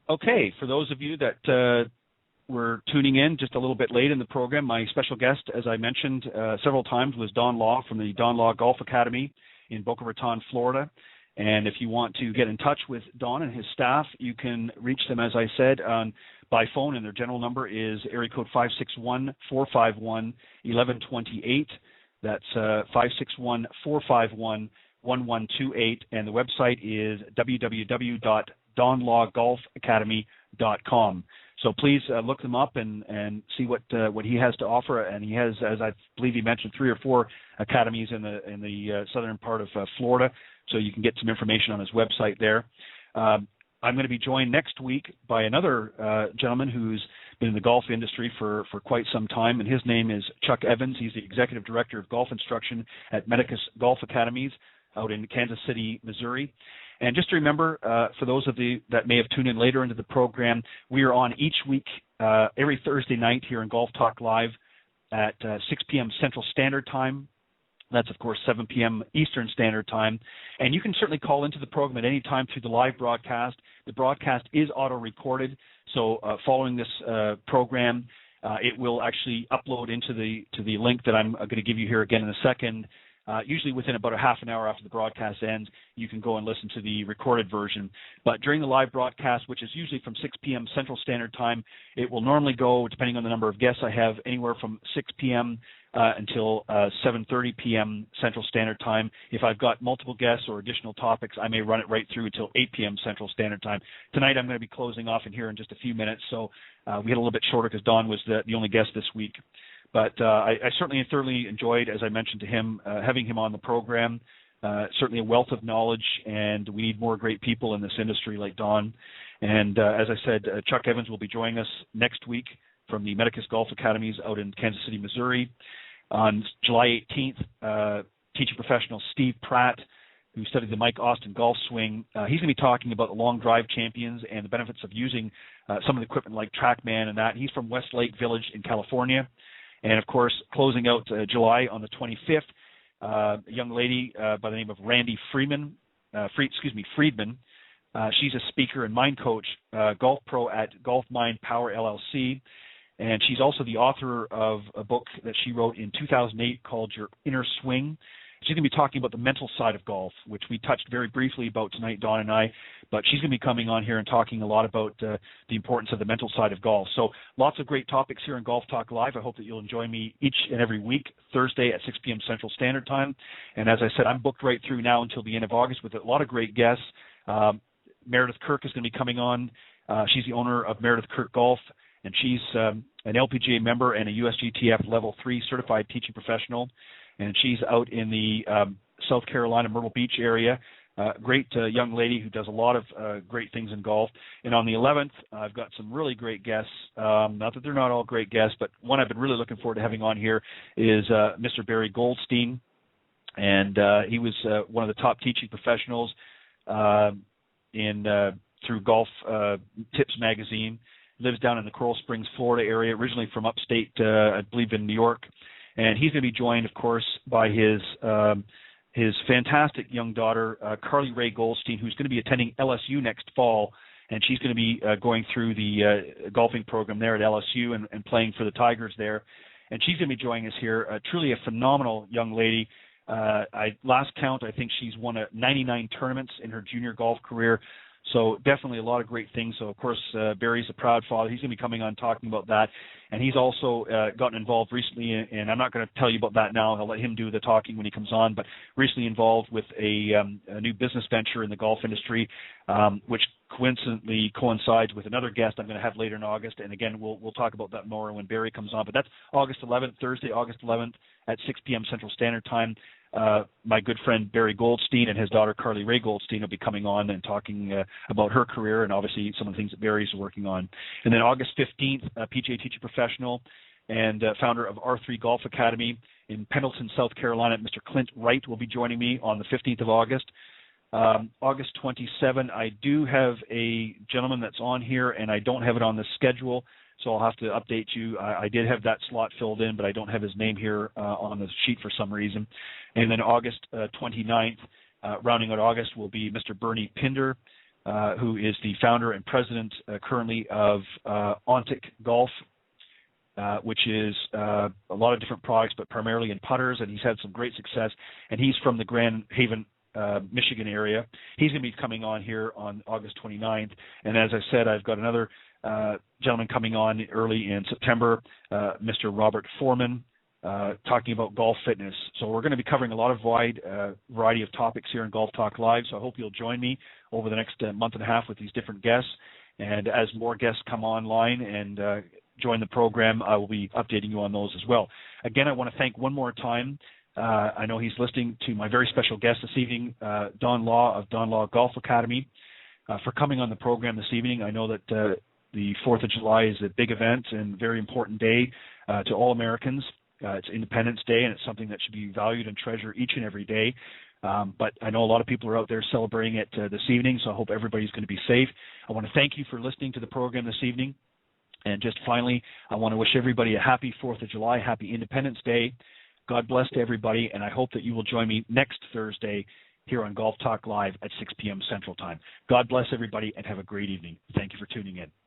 Okay, for those of you that were tuning in just a little bit late in the program, my special guest, as I mentioned several times, was Don Law from the Don Law Golf Academy in Boca Raton, Florida. And if you want to get in touch with Don and his staff, you can reach them, as I said, by phone, and their general number is area code 561-451-1128. That's 561-451-1128, and the website is www.donlawgolfacademy.com. So please look them up and see what he has to offer. And he has, as I believe he mentioned, 3 or 4 academies in the southern part of Florida. So you can get some information on his website there. I'm going to be joined next week by another gentleman who's been in the golf industry for quite some time, and his name is Chuck Evans. He's the Executive Director of Golf Instruction at Medicus Golf Academies out in Kansas City, Missouri. And just to remember, for those of you that may have tuned in later into the program, we are on each week, every Thursday night here in Golf Talk Live at 6 p.m. Central Standard Time. That's, of course, 7 p.m. Eastern Standard Time. And you can certainly call into the program at any time through the live broadcast. The broadcast is auto-recorded, so following this program, it will actually upload into the link that I'm going to give you here again in a second. Usually within about a half an hour after the broadcast ends, you can go and listen to the recorded version. But during the live broadcast, which is usually from 6 p.m. Central Standard Time, it will normally go, depending on the number of guests I have, anywhere from 6 p.m. Until 7:30 p.m. Central Standard Time. If I've got multiple guests or additional topics, I may run it right through until 8 p.m. Central Standard Time. Tonight I'm going to be closing off in here in just a few minutes, so we had a little bit shorter because Don was the only guest this week. But I certainly thoroughly enjoyed, as I mentioned to him, having him on the program. Certainly a wealth of knowledge, and we need more great people in this industry like Don. And as I said, Chuck Evans will be joining us next week from the Medicus Golf Academies out in Kansas City, Missouri. On July 18th, teaching professional Steve Pratt, who studied the Mike Austin golf swing, he's going to be talking about the long drive champions and the benefits of using some of the equipment like TrackMan and that. He's from Westlake Village in California. And, of course, closing out July on the 25th, a young lady by the name of Randy Friedman. She's a speaker and mind coach, golf pro at Golf Mind Power LLC. And she's also the author of a book that she wrote in 2008 called Your Inner Swing. She's going to be talking about the mental side of golf, which we touched very briefly about tonight, Don and I. But she's going to be coming on here and talking a lot about the importance of the mental side of golf. So lots of great topics here in Golf Talk Live. I hope that you'll enjoy me each and every week, Thursday at 6 p.m. Central Standard Time. And as I said, I'm booked right through now until the end of August with a lot of great guests. Meredith Kirk is going to be coming on. She's the owner of Meredith Kirk Golf, and she's an LPGA member and a USGTF Level 3 certified teaching professional. And she's out in the South Carolina, Myrtle Beach area. Great young lady who does a lot of great things in golf. And on the 11th, I've got some really great guests. Not that they're not all great guests, but one I've been really looking forward to having on here is Mr. Barry Goldstein. And he was one of the top teaching professionals through Golf Tips magazine. Lives down in the Coral Springs, Florida area, originally from upstate, I believe in New York. And he's going to be joined, of course, by his fantastic young daughter, Carly Ray Goldstein, who's going to be attending LSU next fall. And she's going to be going through the golfing program there at LSU and playing for the Tigers there. And she's going to be joining us here. Truly a phenomenal young lady. Last count, I think she's won 99 tournaments in her junior golf career. So definitely a lot of great things. So, of course, Barry's a proud father. He's going to be coming on talking about that. And he's also gotten involved recently, and I'm not going to tell you about that now. I'll let him do the talking when he comes on, but recently involved with a new business venture in the golf industry, which coincidentally coincides with another guest I'm going to have later in August. And again, we'll talk about that more when Barry comes on. But that's August 11th, Thursday, August 11th at 6 p.m. Central Standard Time. My good friend Barry Goldstein and his daughter Carly Ray Goldstein will be coming on and talking about her career and obviously some of the things that Barry's working on. And then August 15th, PGA Teaching Professional and founder of R3 Golf Academy in Pendleton, South Carolina, Mr. Clint Wright will be joining me on the 15th of August. August 27, I do have a gentleman that's on here, and I don't have it on the schedule, so I'll have to update you. I did have that slot filled in, but I don't have his name here on the sheet for some reason. And then August 29th, rounding out August, will be Mr. Bernie Pinder, who is the founder and president currently of Ontic Golf, which is a lot of different products, but primarily in putters, and he's had some great success. And he's from the Grand Haven, Michigan area. He's going to be coming on here on August 29th. And as I said, I've got another gentleman coming on early in September, Mr. Robert Foreman, talking about golf fitness. So we're going to be covering a lot of wide variety of topics here in Golf Talk Live. So I hope you'll join me over the next month and a half with these different guests. And as more guests come online and join the program, I will be updating you on those as well. Again, I want to thank one more time. I know he's listening to my very special guest this evening, Don Law of Don Law Golf Academy, for coming on the program this evening. I know that the 4th of July is a big event and very important day to all Americans. It's Independence Day, and it's something that should be valued and treasured each and every day. But I know a lot of people are out there celebrating it this evening, so I hope everybody's going to be safe. I want to thank you for listening to the program this evening. And just finally, I want to wish everybody a happy 4th of July, happy Independence Day. God bless to everybody, and I hope that you will join me next Thursday here on Golf Talk Live at 6 p.m. Central Time. God bless everybody, and have a great evening. Thank you for tuning in.